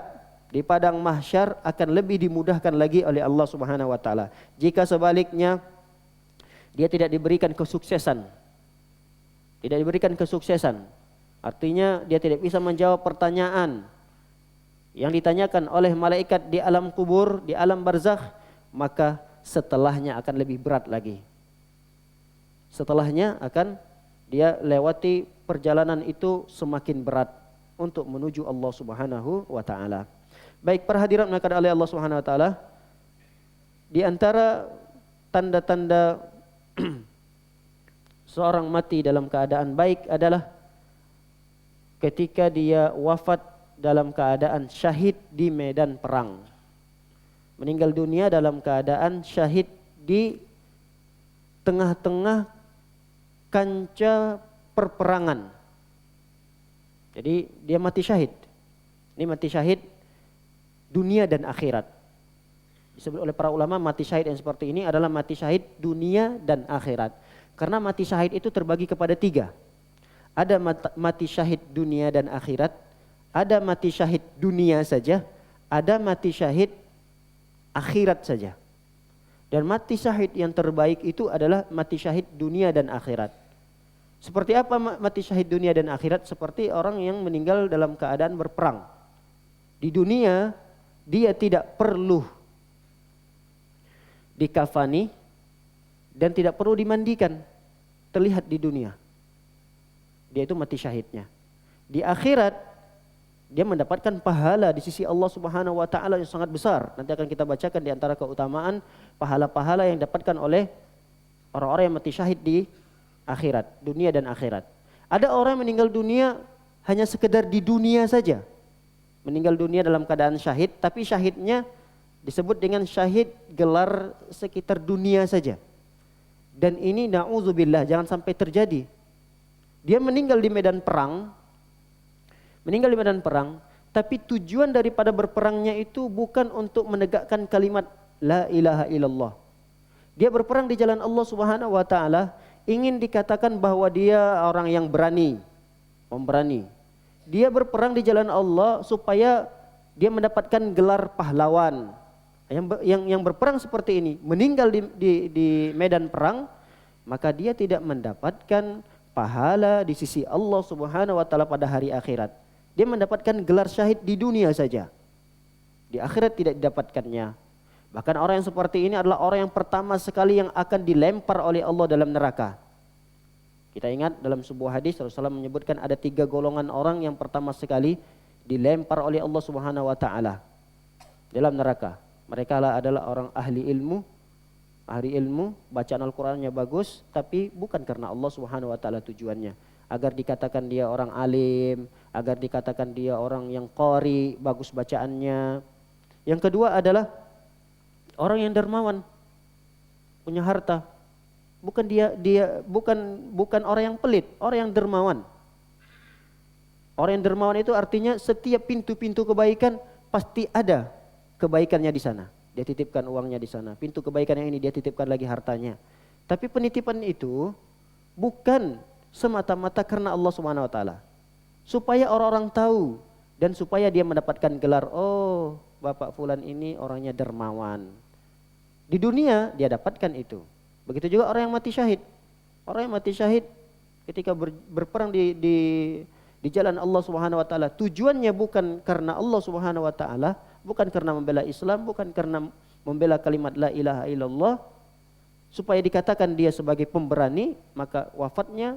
di padang mahsyar akan lebih dimudahkan lagi oleh Allah Subhanahu wa taala. Jika sebaliknya dia tidak diberikan kesuksesan, artinya dia tidak bisa menjawab pertanyaan yang ditanyakan oleh malaikat di alam kubur, di alam barzakh, maka setelahnya akan lebih berat lagi. Setelahnya akan dia lewati perjalanan itu semakin berat untuk menuju Allah Subhanahu wa taala. Baik, para hadirat maka oleh Allah Subhanahu wa taala, di antara tanda-tanda seorang mati dalam keadaan baik adalah ketika dia wafat dalam keadaan syahid di medan perang. Meninggal dunia dalam keadaan syahid di tengah-tengah kancah perperangan. Jadi dia mati syahid. Ini mati syahid dunia dan akhirat. Disebut oleh para ulama mati syahid yang seperti ini adalah mati syahid dunia dan akhirat. Karena mati syahid itu terbagi kepada 3. Ada mati syahid dunia dan akhirat, ada mati syahid dunia saja, ada mati syahid akhirat saja. Dan mati syahid yang terbaik itu adalah mati syahid dunia dan akhirat. Seperti apa mati syahid dunia dan akhirat? Seperti orang yang meninggal dalam keadaan berperang. Di dunia dia tidak perlu dikafani dan tidak perlu dimandikan, terlihat di dunia. Dia itu mati syahidnya. Di akhirat dia mendapatkan pahala di sisi Allah Subhanahu wa taala yang sangat besar. Nanti akan kita bacakan di antara keutamaan pahala-pahala yang didapatkan oleh orang-orang yang mati syahid di akhirat, dunia dan akhirat. Ada orang yang meninggal dunia hanya sekedar di dunia saja. Meninggal dunia dalam keadaan syahid, tapi syahidnya disebut dengan syahid gelar sekitar dunia saja. Dan ini na'udzubillah, jangan sampai terjadi. Dia meninggal di medan perang, tapi tujuan daripada berperangnya itu bukan untuk menegakkan kalimat la ilaha illallah. Dia berperang di jalan Allah Subhanahu wa taala, ingin dikatakan bahwa dia orang yang berani, pemberani. Dia berperang di jalan Allah supaya dia mendapatkan gelar pahlawan. Yang berperang seperti ini meninggal di medan perang, maka dia tidak mendapatkan pahala di sisi Allah Subhanahu wa taala pada hari akhirat. Dia mendapatkan gelar syahid di dunia saja. Di akhirat tidak didapatkannya. Bahkan orang yang seperti ini adalah orang yang pertama sekali yang akan dilempar oleh Allah dalam neraka. Kita ingat dalam sebuah hadis Rasulullah menyebutkan ada 3 golongan orang yang pertama sekali dilempar oleh Allah Subhanahu wa taala dalam neraka. Mereka adalah orang ahli ilmu, bacaan Al-Qur'annya bagus, tapi bukan karena Allah Subhanahu wa taala tujuannya. Agar dikatakan dia orang alim, agar dikatakan dia orang yang qari, bagus bacaannya. Yang kedua adalah orang yang dermawan, punya harta. Bukan orang yang pelit, orang yang dermawan. Orang yang dermawan itu artinya setiap pintu-pintu kebaikan pasti ada kebaikannya di sana. Dia titipkan uangnya di sana. Pintu kebaikan yang ini dia titipkan lagi hartanya. Tapi penitipan itu bukan semata-mata karena Allah Subhanahu wa taala. Supaya orang-orang tahu dan supaya dia mendapatkan gelar, oh, Bapak fulan ini orangnya dermawan. Di dunia dia dapatkan itu. Begitu juga orang yang mati syahid. Orang yang mati syahid Ketika berperang di jalan Allah Subhanahu wa taala, tujuannya bukan karena Allah Subhanahu wa taala, bukan karena membela Islam, bukan karena membela kalimat la ilaha illallah, supaya dikatakan dia sebagai pemberani, maka wafatnya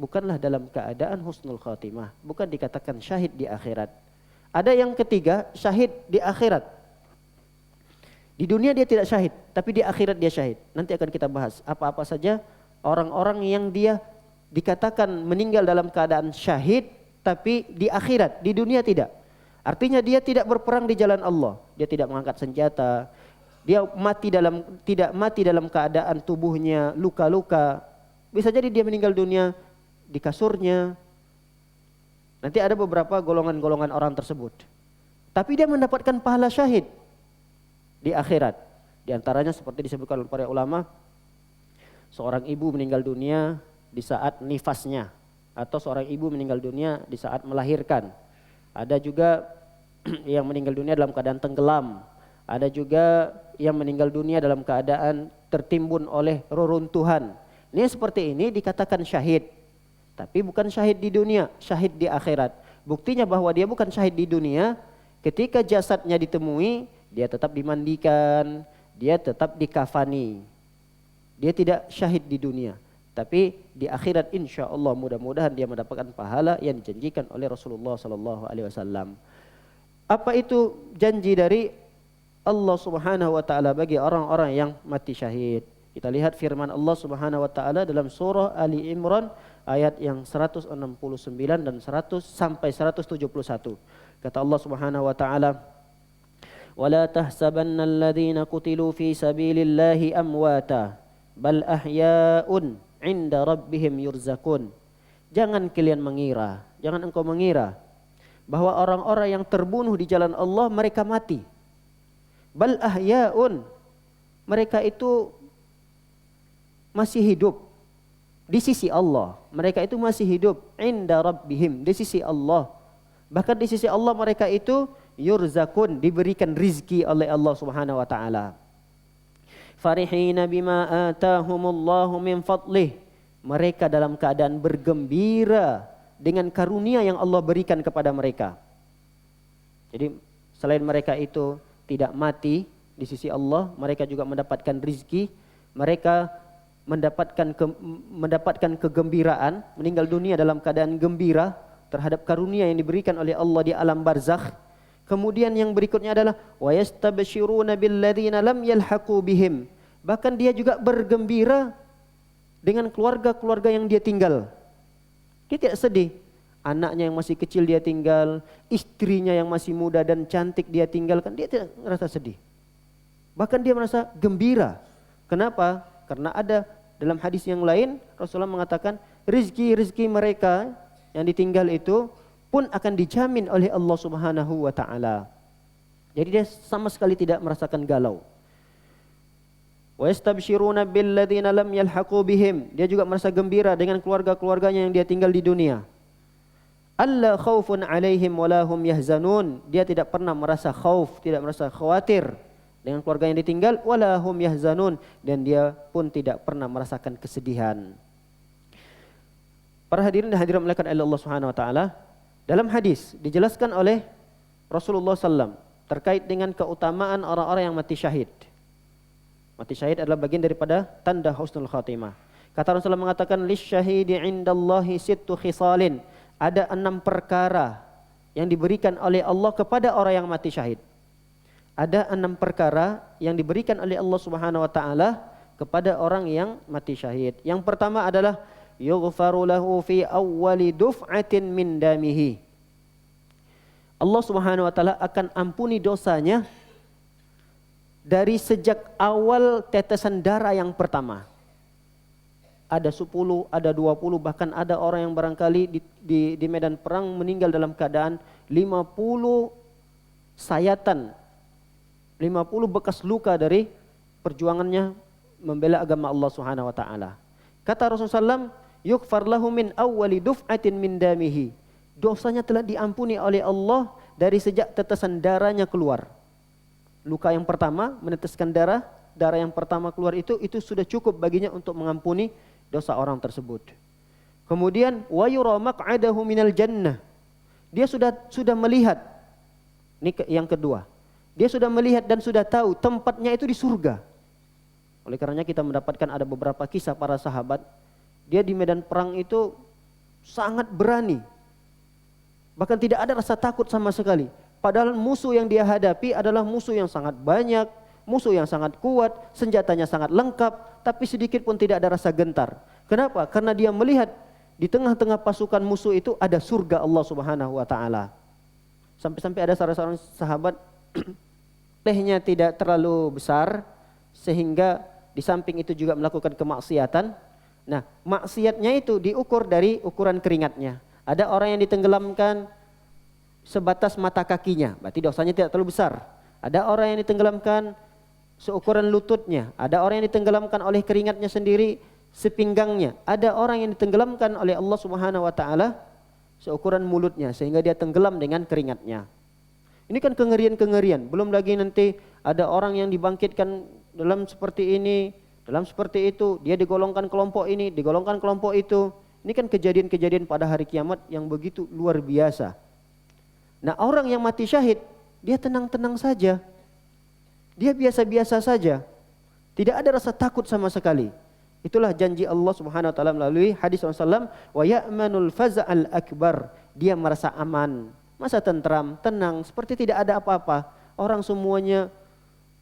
bukanlah dalam keadaan husnul khatimah, bukan dikatakan syahid di akhirat. Ada yang ketiga, syahid di akhirat. Di dunia dia tidak syahid, tapi di akhirat dia syahid. Nanti akan kita bahas apa-apa saja orang-orang yang dia dikatakan meninggal dalam keadaan syahid, tapi di akhirat, di dunia tidak. Artinya dia tidak berperang di jalan Allah, dia tidak mengangkat senjata, dia tidak mati dalam keadaan tubuhnya luka-luka. Bisa jadi dia meninggal dunia di kasurnya. Nanti ada beberapa golongan-golongan orang tersebut. Tapi dia mendapatkan pahala syahid di akhirat. Di antaranya seperti disebutkan oleh para ulama, seorang ibu meninggal dunia di saat nifasnya, atau seorang ibu meninggal dunia di saat melahirkan. Ada juga yang meninggal dunia dalam keadaan tenggelam. Ada juga yang meninggal dunia dalam keadaan tertimbun oleh reruntuhan. Ini seperti ini dikatakan syahid. Tapi bukan syahid di dunia, syahid di akhirat. Buktinya bahwa dia bukan syahid di dunia, ketika jasadnya ditemui, dia tetap dimandikan, dia tetap dikafani. Dia tidak syahid di dunia. Tapi di akhirat insya Allah mudah-mudahan dia mendapatkan pahala yang dijanjikan oleh Rasulullah SAW. Apa itu janji dari Allah Subhanahu wa taala bagi orang-orang yang mati syahid? Kita lihat firman Allah Subhanahu wa taala dalam surah Ali Imran ayat yang 169 dan 100 sampai 171. Kata Allah Subhanahu wa taala, "Wala tahsabanna alladhina qutilu fi sabilillahi amwata, bal ahya'un 'inda rabbihim yurzakun." Jangan kalian mengira, jangan engkau mengira bahwa orang-orang yang terbunuh di jalan Allah mereka mati. Bal ahya'un, mereka itu masih hidup di sisi Allah. Mereka itu masih hidup 'inda rabbihim, di sisi Allah. Bahkan di sisi Allah mereka itu yurzakun, diberikan rizki oleh Allah Subhanahu wa taala. Farihina bima atahumullahu min fadlih, mereka dalam keadaan bergembira dengan karunia yang Allah berikan kepada mereka. Jadi selain mereka itu tidak mati di sisi Allah, mereka juga mendapatkan rizki, mereka mendapatkan kegembiraan, meninggal dunia dalam keadaan gembira terhadap karunia yang diberikan oleh Allah di alam barzakh. Kemudian yang berikutnya adalah wa yastabshiruna billadzina lam yalhaqu bihim. Bahkan dia juga bergembira dengan keluarga-keluarga yang dia tinggal. Dia tidak sedih. Anaknya yang masih kecil dia tinggal, istrinya yang masih muda dan cantik dia tinggalkan, dia tidak merasa sedih. Bahkan dia merasa gembira. Kenapa? Karena ada dalam hadis yang lain Rasulullah mengatakan rizki mereka yang ditinggal itu pun akan dijamin oleh Allah Subhanahu wa taala. Jadi dia sama sekali tidak merasakan galau. Wa yastabshiruna billadzina lam yalhaqu bihim. Dia juga merasa gembira dengan keluarga-keluarganya yang dia tinggal di dunia. Alla khaufun alaihim wala hum yahzanun. Dia tidak pernah merasa khauf, tidak merasa khawatir dengan keluarga yang ditinggal, wala hum yahzanun, dan dia pun tidak pernah merasakan kesedihan. Para hadirin dan hadirat melakukan Allah Subhanahu wa taala, dalam hadis dijelaskan oleh Rasulullah SAW terkait dengan keutamaan orang-orang yang mati syahid. Mati syahid adalah bagian daripada tanda husnul khatimah. Kata Rasulullah mengatakan lisyahidi indallahi sittu khisalin. Ada 6 perkara yang diberikan oleh Allah kepada orang yang mati syahid. Ada 6 perkara yang diberikan oleh Allah Subhanahu wa taala kepada orang yang mati syahid. Yang pertama adalah yughfaru lahu fi awwali duf'atin min damihi. Allah Subhanahu wa taala akan ampuni dosanya dari sejak awal tetesan darah yang pertama. Ada 10, ada 20, bahkan ada orang yang barangkali di medan perang meninggal dalam keadaan 50 sayatan, 50 bekas luka dari perjuangannya membela agama Allah Subhanahu wa taala. Kata Rasulullah SAW, yughfar lahu min awwali duf'atin min damihi. Dosanya telah diampuni oleh Allah dari sejak tetesan darahnya keluar. Luka yang pertama meneteskan darah yang pertama keluar itu sudah cukup baginya untuk mengampuni dosa orang tersebut. Kemudian wa yura maq'adahu minal jannah. Dia sudah melihat. Ini yang kedua. Dia sudah melihat dan sudah tahu tempatnya itu di surga. Oleh karenanya kita mendapatkan ada beberapa kisah para sahabat. Dia di medan perang itu sangat berani. Bahkan tidak ada rasa takut sama sekali. Padahal musuh yang dia hadapi adalah musuh yang sangat banyak, musuh yang sangat kuat, senjatanya sangat lengkap, tapi sedikit pun tidak ada rasa gentar. Kenapa? Karena dia melihat di tengah-tengah pasukan musuh itu ada surga Allah Subhanahu wa taala. Sampai-sampai ada salah seorang sahabat lehnya tidak terlalu besar sehingga di samping itu juga melakukan kemaksiatan. Nah, maksiatnya itu diukur dari ukuran keringatnya. Ada orang yang ditenggelamkan sebatas mata kakinya, berarti dosanya tidak terlalu besar. Ada orang yang ditenggelamkan seukuran lututnya, ada orang yang ditenggelamkan oleh keringatnya sendiri sepinggangnya, ada orang yang ditenggelamkan oleh Allah Subhanahu wa taala seukuran mulutnya sehingga dia tenggelam dengan keringatnya. Ini kan kengerian-kengerian, belum lagi nanti ada orang yang dibangkitkan dalam seperti ini, dalam seperti itu, dia digolongkan kelompok ini, digolongkan kelompok itu. Ini kan kejadian-kejadian pada hari kiamat yang begitu luar biasa. Nah, orang yang mati syahid, dia tenang-tenang saja. Dia biasa-biasa saja. Tidak ada rasa takut sama sekali. Itulah janji Allah Subhanahu wa taala melalui hadis Rasulullah SAW, wa ya'manul faza'al akbar. Dia merasa aman, masa tentram, tenang, seperti tidak ada apa-apa. Orang semuanya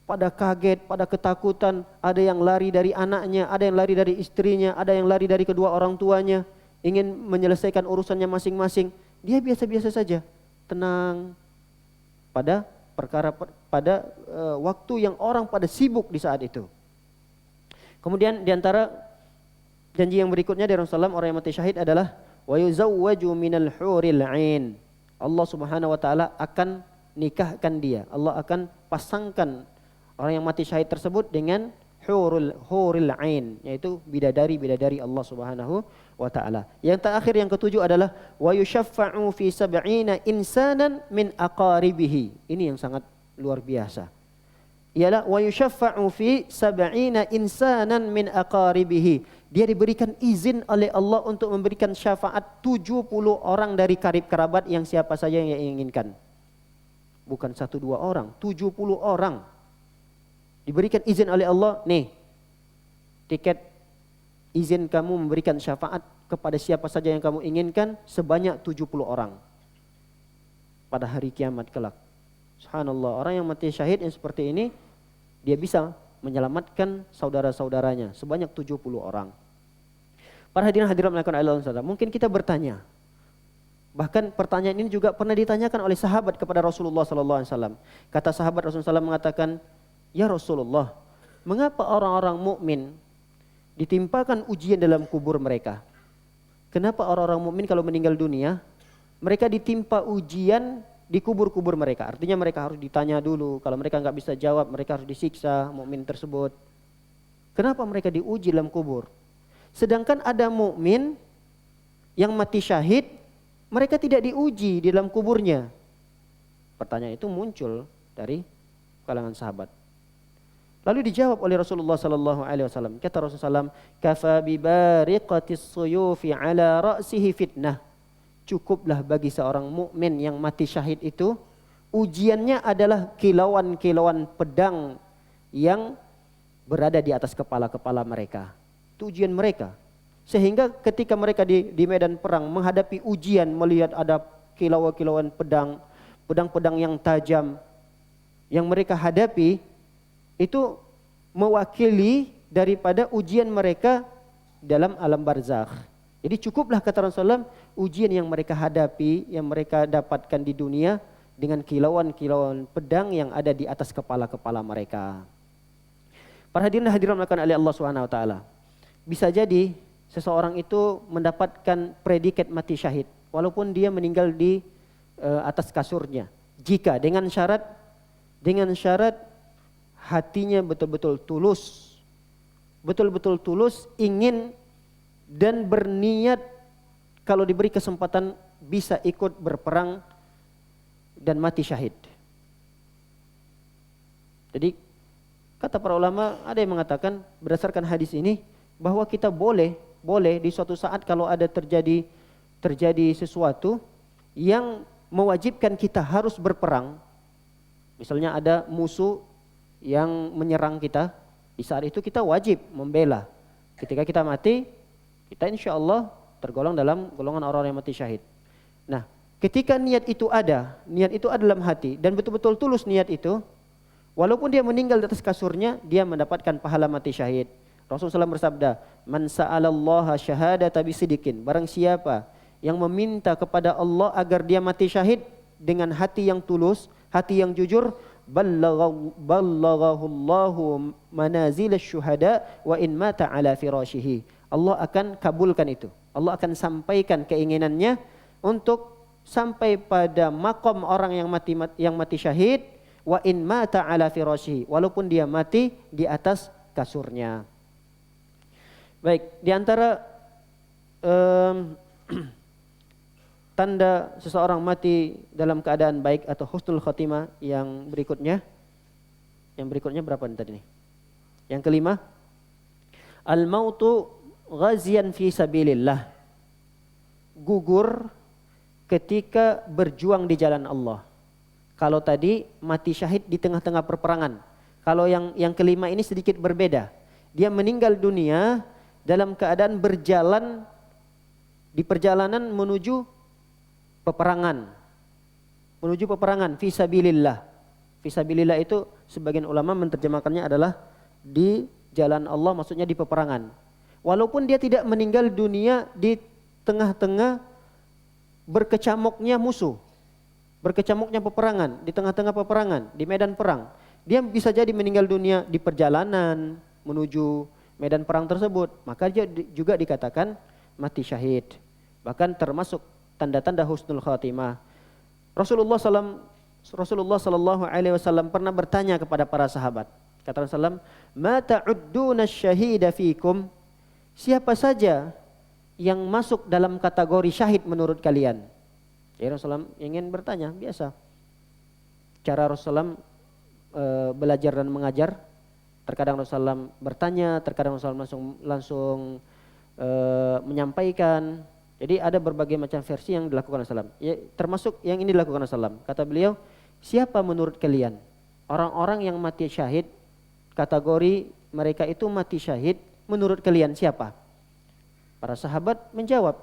pada kaget, pada ketakutan, ada yang lari dari anaknya, ada yang lari dari istrinya, ada yang lari dari kedua orang tuanya, ingin menyelesaikan urusannya masing-masing. Dia biasa-biasa saja, tenang pada waktu yang orang pada sibuk di saat itu. Kemudian diantara janji yang berikutnya dari Rasulullah SAW, orang yang mati syahid adalah wa yuzawwaju minal huril ain. Allah Subhanahu wa taala akan nikahkan dia. Allah akan pasangkan orang yang mati syahid tersebut dengan huril ain, yaitu bidadari-bidadari Allah Subhanahu wa taala. Yang terakhir yang ketujuh adalah wa yushaffa'u fi 70 insanan min aqaribihi. Ini yang sangat luar biasa. Ialah wa yushaffa'u fi 70 insanan min aqaribihi. Dia diberikan izin oleh Allah untuk memberikan syafaat 70 orang dari karib kerabat yang siapa saja yang inginkan. Bukan 1-2 orang, 70 orang. Diberikan izin oleh Allah, nih tiket izin kamu memberikan syafaat kepada siapa saja yang kamu inginkan sebanyak 70 orang pada hari kiamat kelak. Subhanallah, orang yang mati syahid yang seperti ini dia bisa menyelamatkan saudara-saudaranya sebanyak 70 orang. Para hadirin hadirat melakukan Allah SWT. Mungkin kita bertanya, bahkan pertanyaan ini juga pernah ditanyakan oleh sahabat kepada Rasulullah SAW. Kata sahabat Rasulullah SAW mengatakan, ya Rasulullah, mengapa orang-orang mukmin ditimpakan ujian dalam kubur mereka? Kenapa orang-orang mukmin kalau meninggal dunia, mereka ditimpa ujian di kubur-kubur mereka? Artinya mereka harus ditanya dulu, kalau mereka nggak bisa jawab, mereka harus disiksa mukmin tersebut. Kenapa mereka diuji dalam kubur? Sedangkan ada mukmin yang mati syahid, mereka tidak diuji di dalam kuburnya. Pertanyaan itu muncul dari kalangan sahabat. Lalu dijawab oleh Rasulullah sallallahu alaihi wasallam. Kata Rasulullah SAW, "Kafa bi bariqatis suyufi ala ra'sihi fitnah." Cukuplah bagi seorang mukmin yang mati syahid itu ujiannya adalah kilauan-kilauan pedang yang berada di atas kepala-kepala mereka. Itu ujian mereka. Sehingga ketika mereka di medan perang menghadapi ujian, melihat ada kilauan-kilauan pedang, pedang-pedang yang tajam yang mereka hadapi, itu mewakili daripada ujian mereka dalam alam barzakh. Jadi cukuplah kata Rasulullah ujian yang mereka hadapi, yang mereka dapatkan di dunia dengan kilauan-kilauan pedang yang ada di atas kepala-kepala mereka. Para hadirin hadirat melakukan oleh Allah Subhanahu wa taala. Bisa jadi seseorang itu mendapatkan predikat mati syahid walaupun dia meninggal di atas kasurnya. Jika dengan syarat hatinya betul-betul tulus, betul-betul tulus ingin dan berniat kalau diberi kesempatan bisa ikut berperang dan mati syahid. Jadi kata para ulama, ada yang mengatakan berdasarkan hadis ini bahwa kita boleh boleh di suatu saat kalau ada terjadi sesuatu yang mewajibkan kita harus berperang. Misalnya ada musuh yang menyerang kita, di saat itu kita wajib membela. Ketika kita mati, kita insya Allah tergolong dalam golongan orang yang mati syahid. Nah, ketika niat itu ada dalam hati dan betul-betul tulus niat itu, walaupun dia meninggal di atas kasurnya, dia mendapatkan pahala mati syahid. Rasulullah SAW bersabda, "Man sa'alallaha syahadata bisidikin." Barang siapa yang meminta kepada Allah agar dia mati syahid dengan hati yang tulus, hati yang jujur, ballaghahullahu manazil syuhada wa in mata ala firashihi. Allah akan kabulkan itu. Allah akan sampaikan keinginannya untuk sampai pada makom orang yang mati syahid, wa in mata ala firashihi, walaupun dia mati di atas kasurnya. Baik, di antara tanda seseorang mati dalam keadaan baik atau husnul khatimah yang berikutnya. Yang berikutnya berapa tadi nih? Yang kelima, al-mautu ghazian fi sabilillah. Gugur ketika berjuang di jalan Allah. Kalau tadi mati syahid di tengah-tengah peperangan. Kalau yang kelima ini sedikit berbeda. Dia meninggal dunia dalam keadaan berjalan di perjalanan menuju peperangan. Menuju peperangan fisabilillah. Fisabilillah itu sebagian ulama menerjemahkannya adalah di jalan Allah, maksudnya di peperangan. Walaupun dia tidak meninggal dunia di tengah-tengah berkecamuknya musuh, berkecamuknya peperangan, di tengah-tengah peperangan, di medan perang. Dia bisa jadi meninggal dunia di perjalanan menuju medan perang tersebut, maka dia juga dikatakan mati syahid. Bahkan termasuk tanda-tanda husnul khatimah. Rasulullah sallallahu alaihi wasallam pernah bertanya kepada para sahabat. Kata Rasulullah, "Ma ta'udduna syahida fikum?" Siapa saja yang masuk dalam kategori syahid menurut kalian? Ya, Rasulullah ingin bertanya, biasa. Cara Rasulullah belajar dan mengajar. Terkadang Rasulullah bertanya, terkadang Rasulullah langsung menyampaikan. Jadi ada berbagai macam versi yang dilakukan Rasulullah. Ya, termasuk yang ini dilakukan Rasulullah. Kata beliau, siapa menurut kalian orang-orang yang mati syahid, kategori mereka itu mati syahid, menurut kalian siapa? Para sahabat menjawab.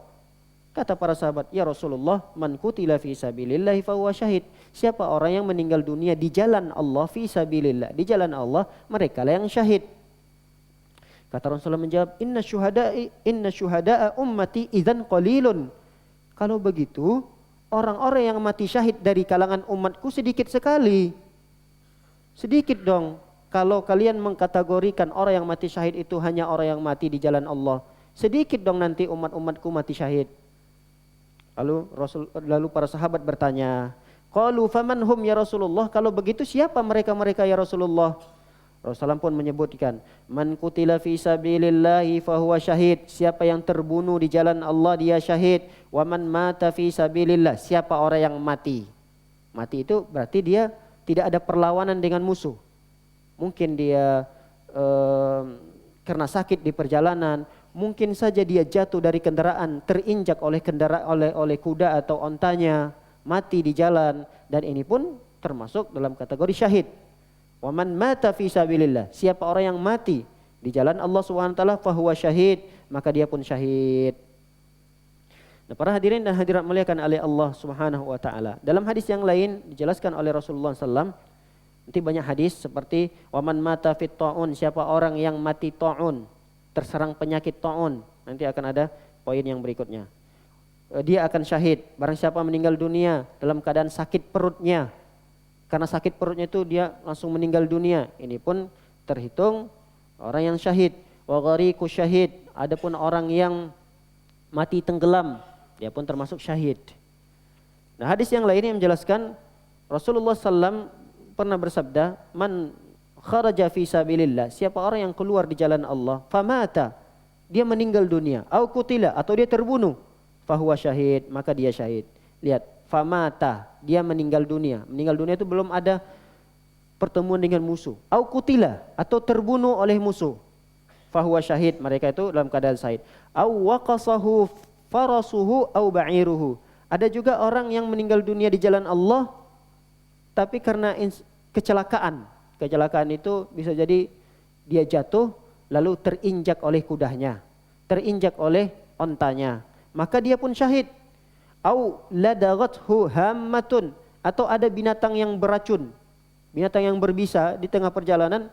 Kata para sahabat, ya Rasulullah, man qutila fi sabilillahi fahuwa syahid. Siapa orang yang meninggal dunia di jalan Allah, fi sabilillah, di jalan Allah, mereka lah yang syahid. Kata Rasulullah menjawab, inna syuhada'a ummati idzan qalilun. Kalau begitu, orang-orang yang mati syahid dari kalangan umatku sedikit sekali. Sedikit dong. Kalau kalian mengkategorikan orang yang mati syahid itu hanya orang yang mati di jalan Allah, sedikit dong nanti umat-umatku mati syahid. Lalu para sahabat bertanya, qalu faman hum ya Rasulullah? Kalau begitu siapa mereka-mereka ya Rasulullah? Rasulullah pun menyebutkan, man qutila fi sabilillahi fahuwa syahid. Siapa yang terbunuh di jalan Allah dia syahid. Wa man mata fi sabilillah. Siapa orang yang mati? Mati itu berarti dia tidak ada perlawanan dengan musuh. Mungkin dia karena sakit di perjalanan, mungkin saja dia jatuh dari kendaraan, terinjak oleh kuda atau ontanya, mati di jalan, dan ini pun termasuk dalam kategori syahid. Wa man mata fi sabilillah. Siapa orang yang mati di jalan Allah Subhanahu wa taala fahuwa syahid, maka dia pun syahid. Nah, para hadirin dan hadirat muliakan oleh Allah Subhanahu wa taala. Dalam hadis yang lain dijelaskan oleh Rasulullah sallallahu alaihi wasallam. Nanti banyak hadis seperti waman mata fit taun, siapa orang yang mati taun, terserang penyakit taun. Nanti akan ada poin yang berikutnya. Dia akan syahid. Barang siapa meninggal dunia dalam keadaan sakit perutnya, karena sakit perutnya itu dia langsung meninggal dunia, ini pun terhitung orang yang syahid. Wa ghariqu syahid, adapun orang yang mati tenggelam, dia pun termasuk syahid. Nah, hadis yang lain yang menjelaskan Rasulullah SAW pernah bersabda, man kharaja fi sabilillah, siapa orang yang keluar di jalan Allah, famata, dia meninggal dunia, au qutila, atau dia terbunuh, fahuwa syahid, maka dia syahid. Lihat, famata, dia meninggal dunia. Meninggal dunia itu belum ada pertemuan dengan musuh. Au qutila, atau terbunuh oleh musuh. fahuwa syahid, mereka itu dalam keadaan syahid. Au waqasahu farasuhu au ba'iruhu. Ada juga orang yang meninggal dunia di jalan Allah tapi karena kecelakaan. Kecelakaan itu bisa jadi dia jatuh lalu terinjak oleh kudanya, terinjak oleh ontanya, maka dia pun syahid. Au ladagathu hammatun, atau ada binatang yang beracun, binatang yang berbisa di tengah perjalanan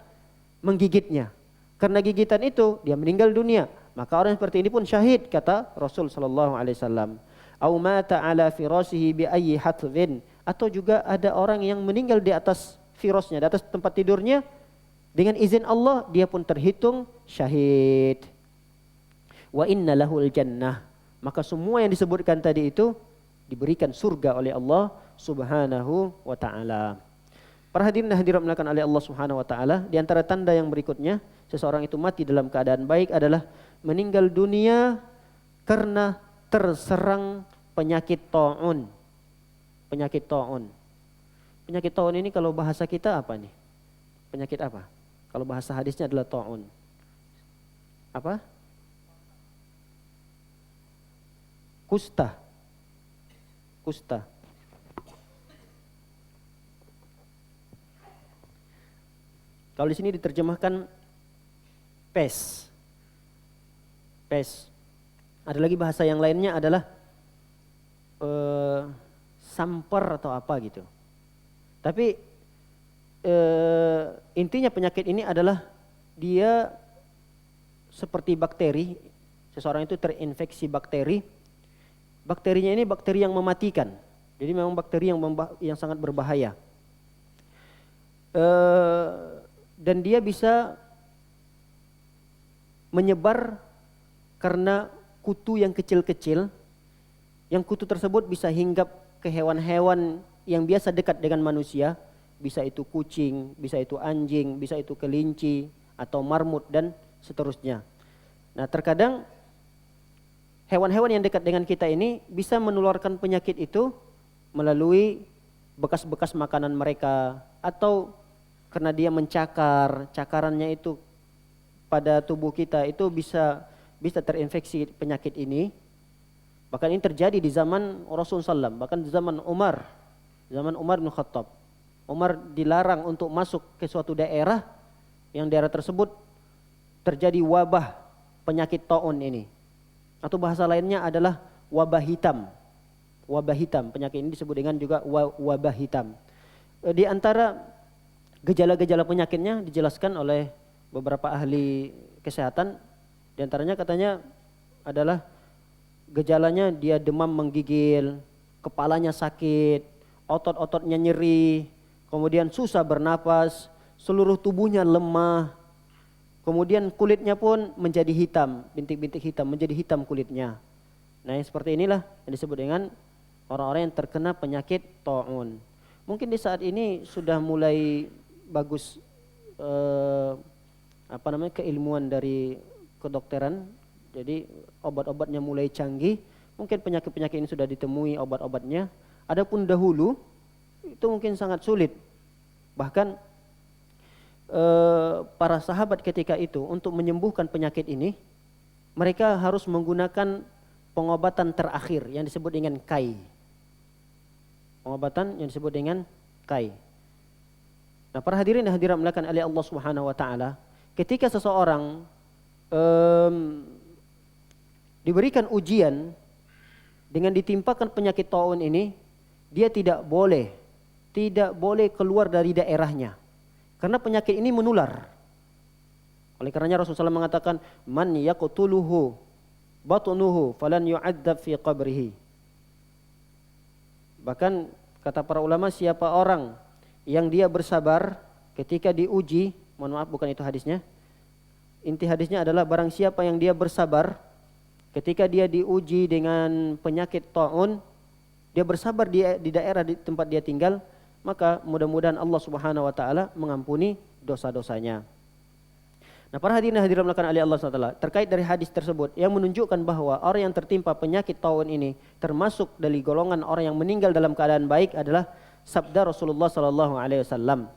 menggigitnya. Karena gigitan itu dia meninggal dunia, maka orang seperti ini pun syahid, kata Rasul sallallahu alaihi wasallam. Au mata ala firasihi bi ayyi hatvin, atau juga ada orang yang meninggal di atas firasnya, di atas tempat tidurnya, dengan izin Allah dia pun terhitung syahid. Wa inna lahul jannah, maka semua yang disebutkan tadi itu diberikan surga oleh Allah Subhanahu wa taala. Para hadirin dan hadirat dimuliakan oleh Allah Subhanahu wa taala, di antara tanda yang berikutnya seseorang itu mati dalam keadaan baik adalah meninggal dunia karena terserang penyakit taun. Penyakit taun. Penyakit taun ini kalau bahasa kita apa nih? Penyakit apa? Kalau bahasa hadisnya adalah taun. Apa? Kusta. Kusta. Kalau di sini diterjemahkan pes. Pes. Ada lagi bahasa yang lainnya adalah samper atau apa gitu. Tapi intinya penyakit ini adalah dia seperti bakteri. Seseorang itu terinfeksi bakteri. Bakterinya ini bakteri yang mematikan. Jadi memang bakteri yang sangat berbahaya. Dan dia bisa menyebar karena kutu yang kecil-kecil. Yang kutu tersebut bisa hinggap ke hewan-hewan yang biasa dekat dengan manusia. Bisa itu kucing, bisa itu anjing, bisa itu kelinci atau marmut dan seterusnya. Nah, terkadang hewan-hewan yang dekat dengan kita ini bisa menularkan penyakit itu melalui bekas-bekas makanan mereka, atau karena dia mencakar, cakarannya itu pada tubuh kita itu bisa terinfeksi penyakit ini. Bahkan ini terjadi di zaman Rasulullah SAW, bahkan di zaman Umar bin Khattab. Umar dilarang untuk masuk ke suatu daerah yang daerah tersebut terjadi wabah penyakit taun ini. Atau bahasa lainnya adalah wabah hitam. Wabah hitam, penyakit ini disebut dengan juga wabah hitam. Di antara gejala-gejala penyakitnya dijelaskan oleh beberapa ahli kesehatan. Di antaranya katanya adalah gejalanya dia demam menggigil, kepalanya sakit, otot-ototnya nyeri, kemudian susah bernapas, seluruh tubuhnya lemah, kemudian kulitnya pun menjadi hitam, bintik-bintik hitam, menjadi hitam kulitnya. Nah, yang seperti inilah yang disebut dengan orang-orang yang terkena penyakit taun. Mungkin di saat ini sudah mulai bagus keilmuan dari kedokteran. Jadi obat-obatnya mulai canggih. Mungkin penyakit-penyakit ini sudah ditemui obat-obatnya. Adapun dahulu itu mungkin sangat sulit. Bahkan para sahabat ketika itu untuk menyembuhkan penyakit ini, mereka harus menggunakan pengobatan terakhir yang disebut dengan kai. Pengobatan yang disebut dengan kai. Nah, para hadirin dan hadirat dimuliakan oleh Allah Subhanahu wa taala, ketika seseorang diberikan ujian dengan ditimpakan penyakit taun ini, dia tidak boleh keluar dari daerahnya. Karena penyakit ini menular. Oleh karenanya Rasulullah SAW mengatakan, man yaqtuluhu batnuhu falan yu'adzab fi qabrihi. Bahkan kata para ulama, siapa orang yang dia bersabar ketika diuji, mohon maaf bukan itu hadisnya. Inti hadisnya adalah barang siapa yang dia bersabar ketika dia diuji dengan penyakit taun, dia bersabar di daerah di tempat dia tinggal, maka mudah-mudahan Allah Subhanahu wa taala mengampuni dosa-dosanya. Nah, para hadirin hadirat dimuliakan oleh Allah SWT, terkait dari hadis tersebut yang menunjukkan bahwa orang yang tertimpa penyakit taun ini termasuk dari golongan orang yang meninggal dalam keadaan baik adalah sabda Rasulullah SAW.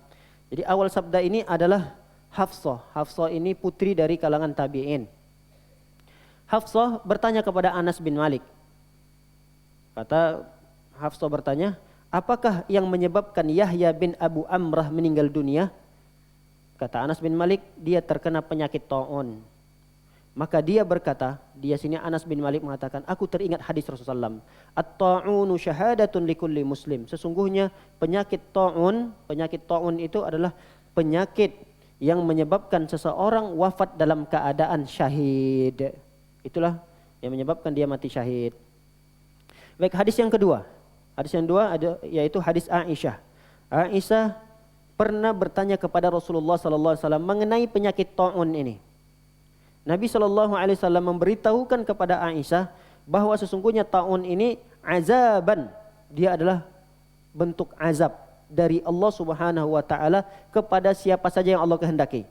Jadi awal sabda ini adalah Hafsah. Hafsah ini putri dari kalangan tabi'in. Hafsah bertanya kepada Anas bin Malik. Kata Hafsah bertanya, apakah yang menyebabkan Yahya bin Abu Amrah meninggal dunia? Kata Anas bin Malik, dia terkena penyakit ta'un. Maka dia berkata, dia sini Anas bin Malik mengatakan, aku teringat hadis Rasulullah SAW. At-ta'unu syahadatun likulli muslim. Sesungguhnya penyakit ta'un itu adalah penyakit yang menyebabkan seseorang wafat dalam keadaan syahid. Itulah yang menyebabkan dia mati syahid. Baik, hadis yang kedua. Hadis yang kedua yaitu hadis Aisyah. Aisyah pernah bertanya kepada Rasulullah SAW mengenai penyakit ta'un ini. Nabi SAW memberitahukan kepada Aisyah bahwa sesungguhnya ta'un ini azaban. Dia adalah bentuk azab dari Allah Subhanahu wa taala kepada siapa saja yang Allah kehendaki.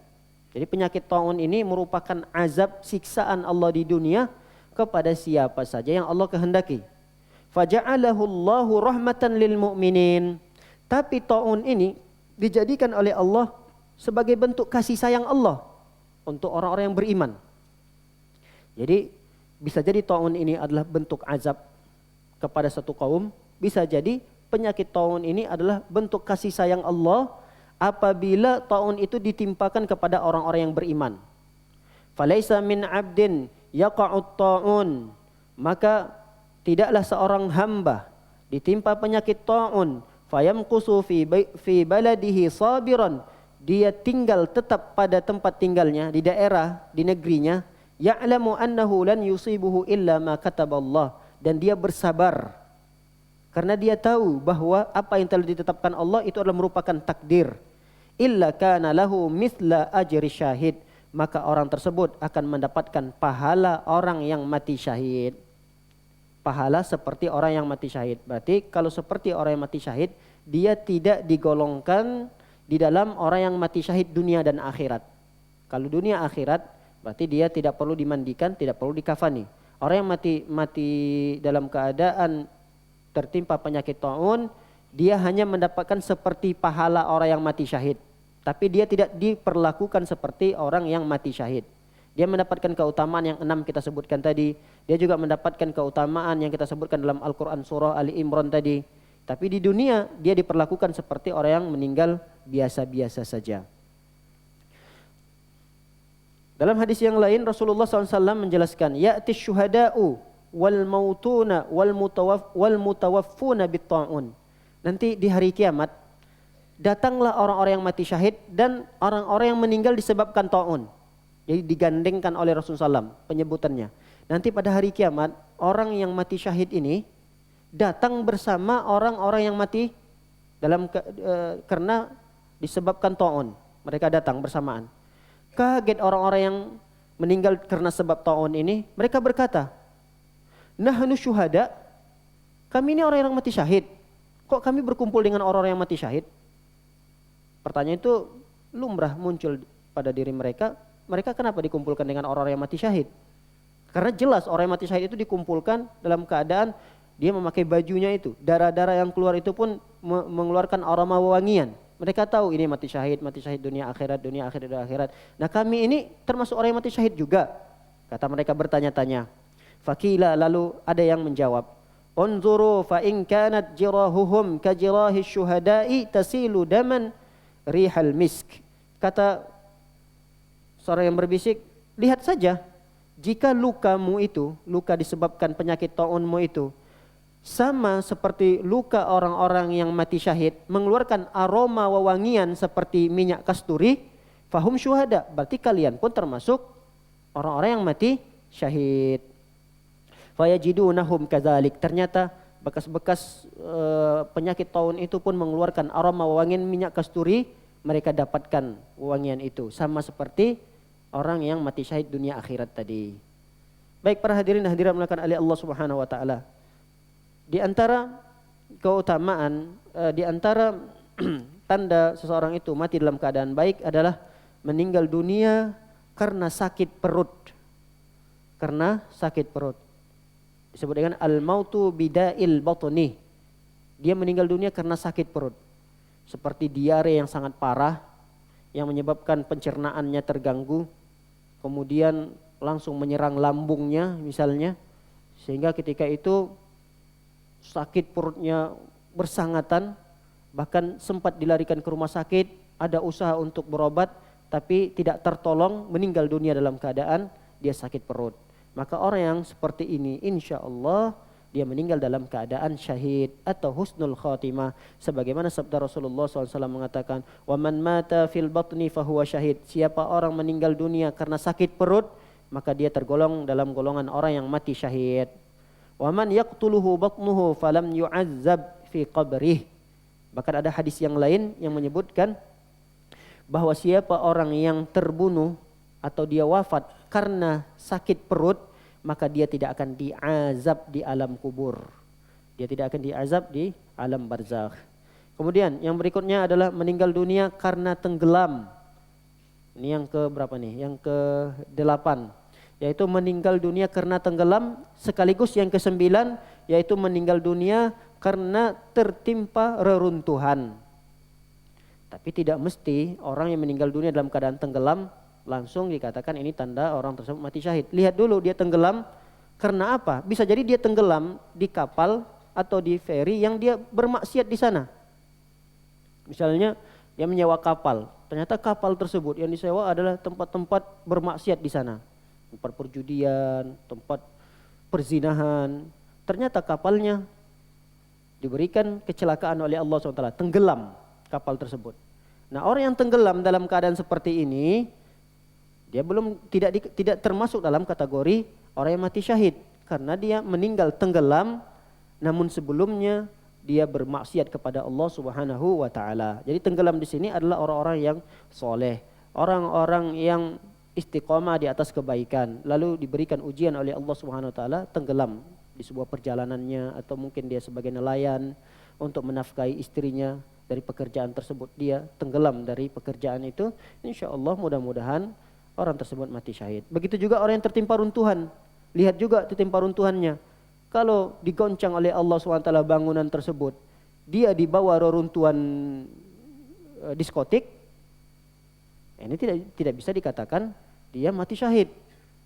Jadi penyakit ta'un ini merupakan azab siksaan Allah di dunia kepada siapa saja yang Allah kehendaki. Faja'alahu Allahu rahmatan lil mu'minin. Tapi ta'un ini dijadikan oleh Allah sebagai bentuk kasih sayang Allah untuk orang-orang yang beriman. Jadi bisa jadi ta'un ini adalah bentuk azab kepada satu kaum, bisa jadi penyakit ta'un ini adalah bentuk kasih sayang Allah apabila ta'un itu ditimpakan kepada orang-orang yang beriman. Falaisa min 'abdin yaqa'ut ta'un, maka tidaklah seorang hamba ditimpa penyakit ta'un fayamqusu fi baladihi sabiran, dia tinggal tetap pada tempat tinggalnya di daerah di negerinya, ya'lamu annahu lan yusibuhu illa ma kataballah, dan dia bersabar karena dia tahu bahwa apa yang telah ditetapkan Allah itu adalah merupakan takdir. Illa kana lahu mithla ajri syahid, maka orang tersebut akan mendapatkan pahala orang yang mati syahid. Pahala seperti orang yang mati syahid. Berarti kalau seperti orang yang mati syahid, dia tidak digolongkan di dalam orang yang mati syahid dunia dan akhirat. Kalau dunia akhirat, berarti dia tidak perlu dimandikan, tidak perlu dikafani. Orang yang mati dalam keadaan tertimpa penyakit ta'un, dia hanya mendapatkan seperti pahala orang yang mati syahid. Tapi dia tidak diperlakukan seperti orang yang mati syahid. Dia mendapatkan keutamaan yang 6 kita sebutkan tadi. Dia juga mendapatkan keutamaan yang kita sebutkan dalam Al-Quran surah Ali Imran tadi. Tapi di dunia dia diperlakukan seperti orang yang meninggal biasa-biasa saja. Dalam hadis yang lain Rasulullah SAW menjelaskan, ya'ti syuhada'u wal mautuna wal mutawaffuna bit-ta'un. Nanti di hari kiamat datanglah orang-orang yang mati syahid dan orang-orang yang meninggal disebabkan ta'un. Jadi digandengkan oleh Rasulullah SAW penyebutannya. Nanti pada hari kiamat orang yang mati syahid ini datang bersama orang-orang yang mati karena disebabkan ta'un. Mereka datang bersamaan. Kaget orang-orang yang meninggal karena sebab ta'un ini. Mereka berkata, nahnu syuhada, kami ini orang yang mati syahid. Kok kami berkumpul dengan orang-orang yang mati syahid? Pertanyaan itu lumrah muncul pada diri mereka. Mereka kenapa dikumpulkan dengan orang-orang yang mati syahid? Karena jelas orang yang mati syahid itu dikumpulkan dalam keadaan dia memakai bajunya itu. Darah-darah yang keluar itu pun mengeluarkan aroma wangian. Mereka tahu ini mati syahid dunia akhirat, dunia akhirat. Nah kami ini termasuk orang yang mati syahid juga. Kata mereka bertanya-tanya. Fakila, lalu ada yang menjawab. Unzuru fa in kanat jirahuhum ka jirahi syuhada'i tasilu daman rihal misk. Kata seorang yang berbisik, lihat saja jika lukamu itu, luka disebabkan penyakit ta'unmu itu sama seperti luka orang-orang yang mati syahid, mengeluarkan aroma wewangian seperti minyak kasturi, fahum syuhada, berarti kalian pun termasuk orang-orang yang mati syahid. Fayajidunahum kadzalik, ternyata bekas-bekas penyakit ta'un itu pun mengeluarkan aroma wewangian minyak kasturi, mereka dapatkan wewangian itu sama seperti orang yang mati syahid dunia akhirat tadi. Baik para hadirin hadirat mulakan oleh Allah Subhanahu wa taala. Di antara keutamaan, di antara tanda seseorang itu mati dalam keadaan baik adalah meninggal dunia karena sakit perut. Karena sakit perut. Disebut dengan al-mautu bida'il batni. Dia meninggal dunia karena sakit perut. Seperti diare yang sangat parah, yang menyebabkan pencernaannya terganggu, kemudian langsung menyerang lambungnya misalnya, sehingga ketika itu sakit perutnya bersangatan, bahkan sempat dilarikan ke rumah sakit, ada usaha untuk berobat tapi tidak tertolong, meninggal dunia dalam keadaan dia sakit perut. Maka orang yang seperti ini insya Allah dia meninggal dalam keadaan syahid atau husnul khatimah, sebagaimana sabda Rasulullah SAW mengatakan, wa man mata fil batni fahuwa syahid. Siapa orang meninggal dunia karena sakit perut, maka dia tergolong dalam golongan orang yang mati syahid. Wa man yaqtuluhu batnuhu falam yu'azzab fi qabrih. Bahkan ada hadis yang lain yang menyebutkan bahwa siapa orang yang terbunuh atau dia wafat karena sakit perut, maka dia tidak akan diazab di alam kubur. Dia tidak akan diazab di alam barzakh. Kemudian yang berikutnya adalah meninggal dunia karena tenggelam. Ini yang ke berapa nih? Yang ke-8. Yaitu meninggal dunia karena tenggelam, sekaligus yang ke-9 yaitu meninggal dunia karena tertimpa reruntuhan. Tapi tidak mesti orang yang meninggal dunia dalam keadaan tenggelam langsung dikatakan ini tanda orang tersebut mati syahid. Lihat dulu dia tenggelam karena apa? Bisa jadi dia tenggelam di kapal atau di feri yang dia bermaksiat di sana. Misalnya dia menyewa kapal, ternyata kapal tersebut yang disewa adalah tempat-tempat bermaksiat di sana. Tempat perjudian, tempat perzinahan. Ternyata kapalnya diberikan kecelakaan oleh Allah SWT, tenggelam kapal tersebut. Nah, orang yang tenggelam dalam keadaan seperti ini, dia tidak termasuk dalam kategori orang yang mati syahid, karena dia meninggal tenggelam, namun sebelumnya dia bermaksiat kepada Allah Subhanahu wa taala. Jadi tenggelam di sini adalah orang-orang yang soleh, orang-orang yang istiqomah di atas kebaikan, lalu diberikan ujian oleh Allah Subhanahu wa taala, tenggelam di sebuah perjalanannya, atau mungkin dia sebagai nelayan untuk menafkahi istrinya dari pekerjaan tersebut, dia tenggelam dari pekerjaan itu, insya Allah mudah-mudahan orang tersebut mati syahid. Begitu juga orang yang tertimpa runtuhan, lihat juga tertimpa runtuhannya. Kalau digoncang oleh Allah SWT bangunan tersebut, dia di bawah reruntuhan diskotik, ini tidak bisa dikatakan dia mati syahid.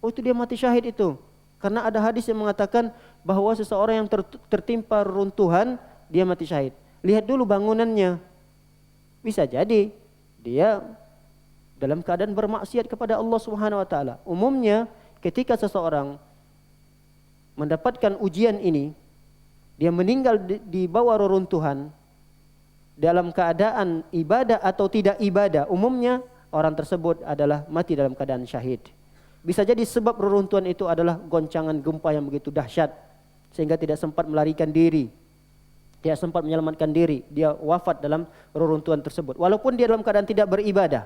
Oh, itu dia mati syahid itu. Karena ada hadis yang mengatakan bahwa seseorang yang tertimpa runtuhan, dia mati syahid. Lihat dulu bangunannya. Bisa jadi dia dalam keadaan bermaksiat kepada Allah Subhanahu wa taala. Umumnya ketika seseorang mendapatkan ujian ini, dia meninggal di bawah reruntuhan dalam keadaan ibadah atau tidak ibadah, umumnya orang tersebut adalah mati dalam keadaan syahid. Bisa jadi sebab reruntuhan itu adalah goncangan gempa yang begitu dahsyat sehingga tidak sempat melarikan diri, tidak sempat menyelamatkan diri, dia wafat dalam reruntuhan tersebut. Walaupun dia dalam keadaan tidak beribadah,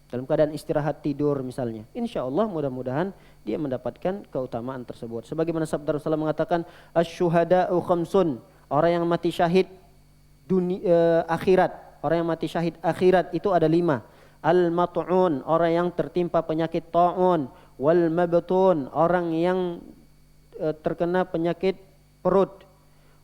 dalam keadaan istirahat tidur misalnya, insya Allah mudah-mudahan dia mendapatkan keutamaan tersebut. Sebagaimana sabda Rasulullah mengatakan, asy-syuhada'u khamsun, orang yang mati syahid akhirat, orang yang mati syahid akhirat itu ada 5. Al-mat'un, orang yang tertimpa penyakit ta'un. Wal mabtun, orang yang terkena penyakit perut.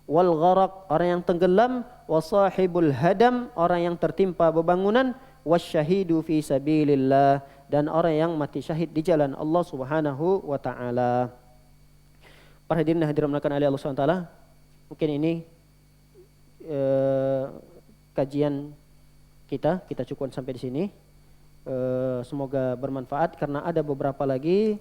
Wal gharaq, orang yang tenggelam. Wasahibul hadam, orang yang tertimpa bebangunan. Wasyahidu fi sabilillah, dan orang yang mati syahid di jalan Allah Subhanahu wa taala. Para hadirin hadirat melakukan oleh Allah Subhanahu wa taala, mungkin ini kajian kita cukupkan sampai di sini. Semoga bermanfaat, karena ada beberapa lagi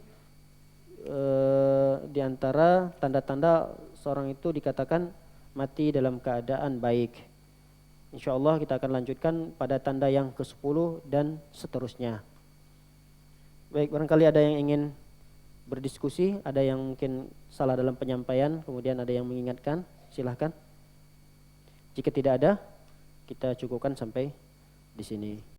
di antara tanda-tanda seorang itu dikatakan mati dalam keadaan baik. InsyaAllah kita akan lanjutkan pada tanda yang ke-10 dan seterusnya. Baik, barangkali ada yang ingin berdiskusi, ada yang mungkin salah dalam penyampaian, kemudian ada yang mengingatkan, silahkan. Jika tidak ada, kita cukupkan sampai di sini.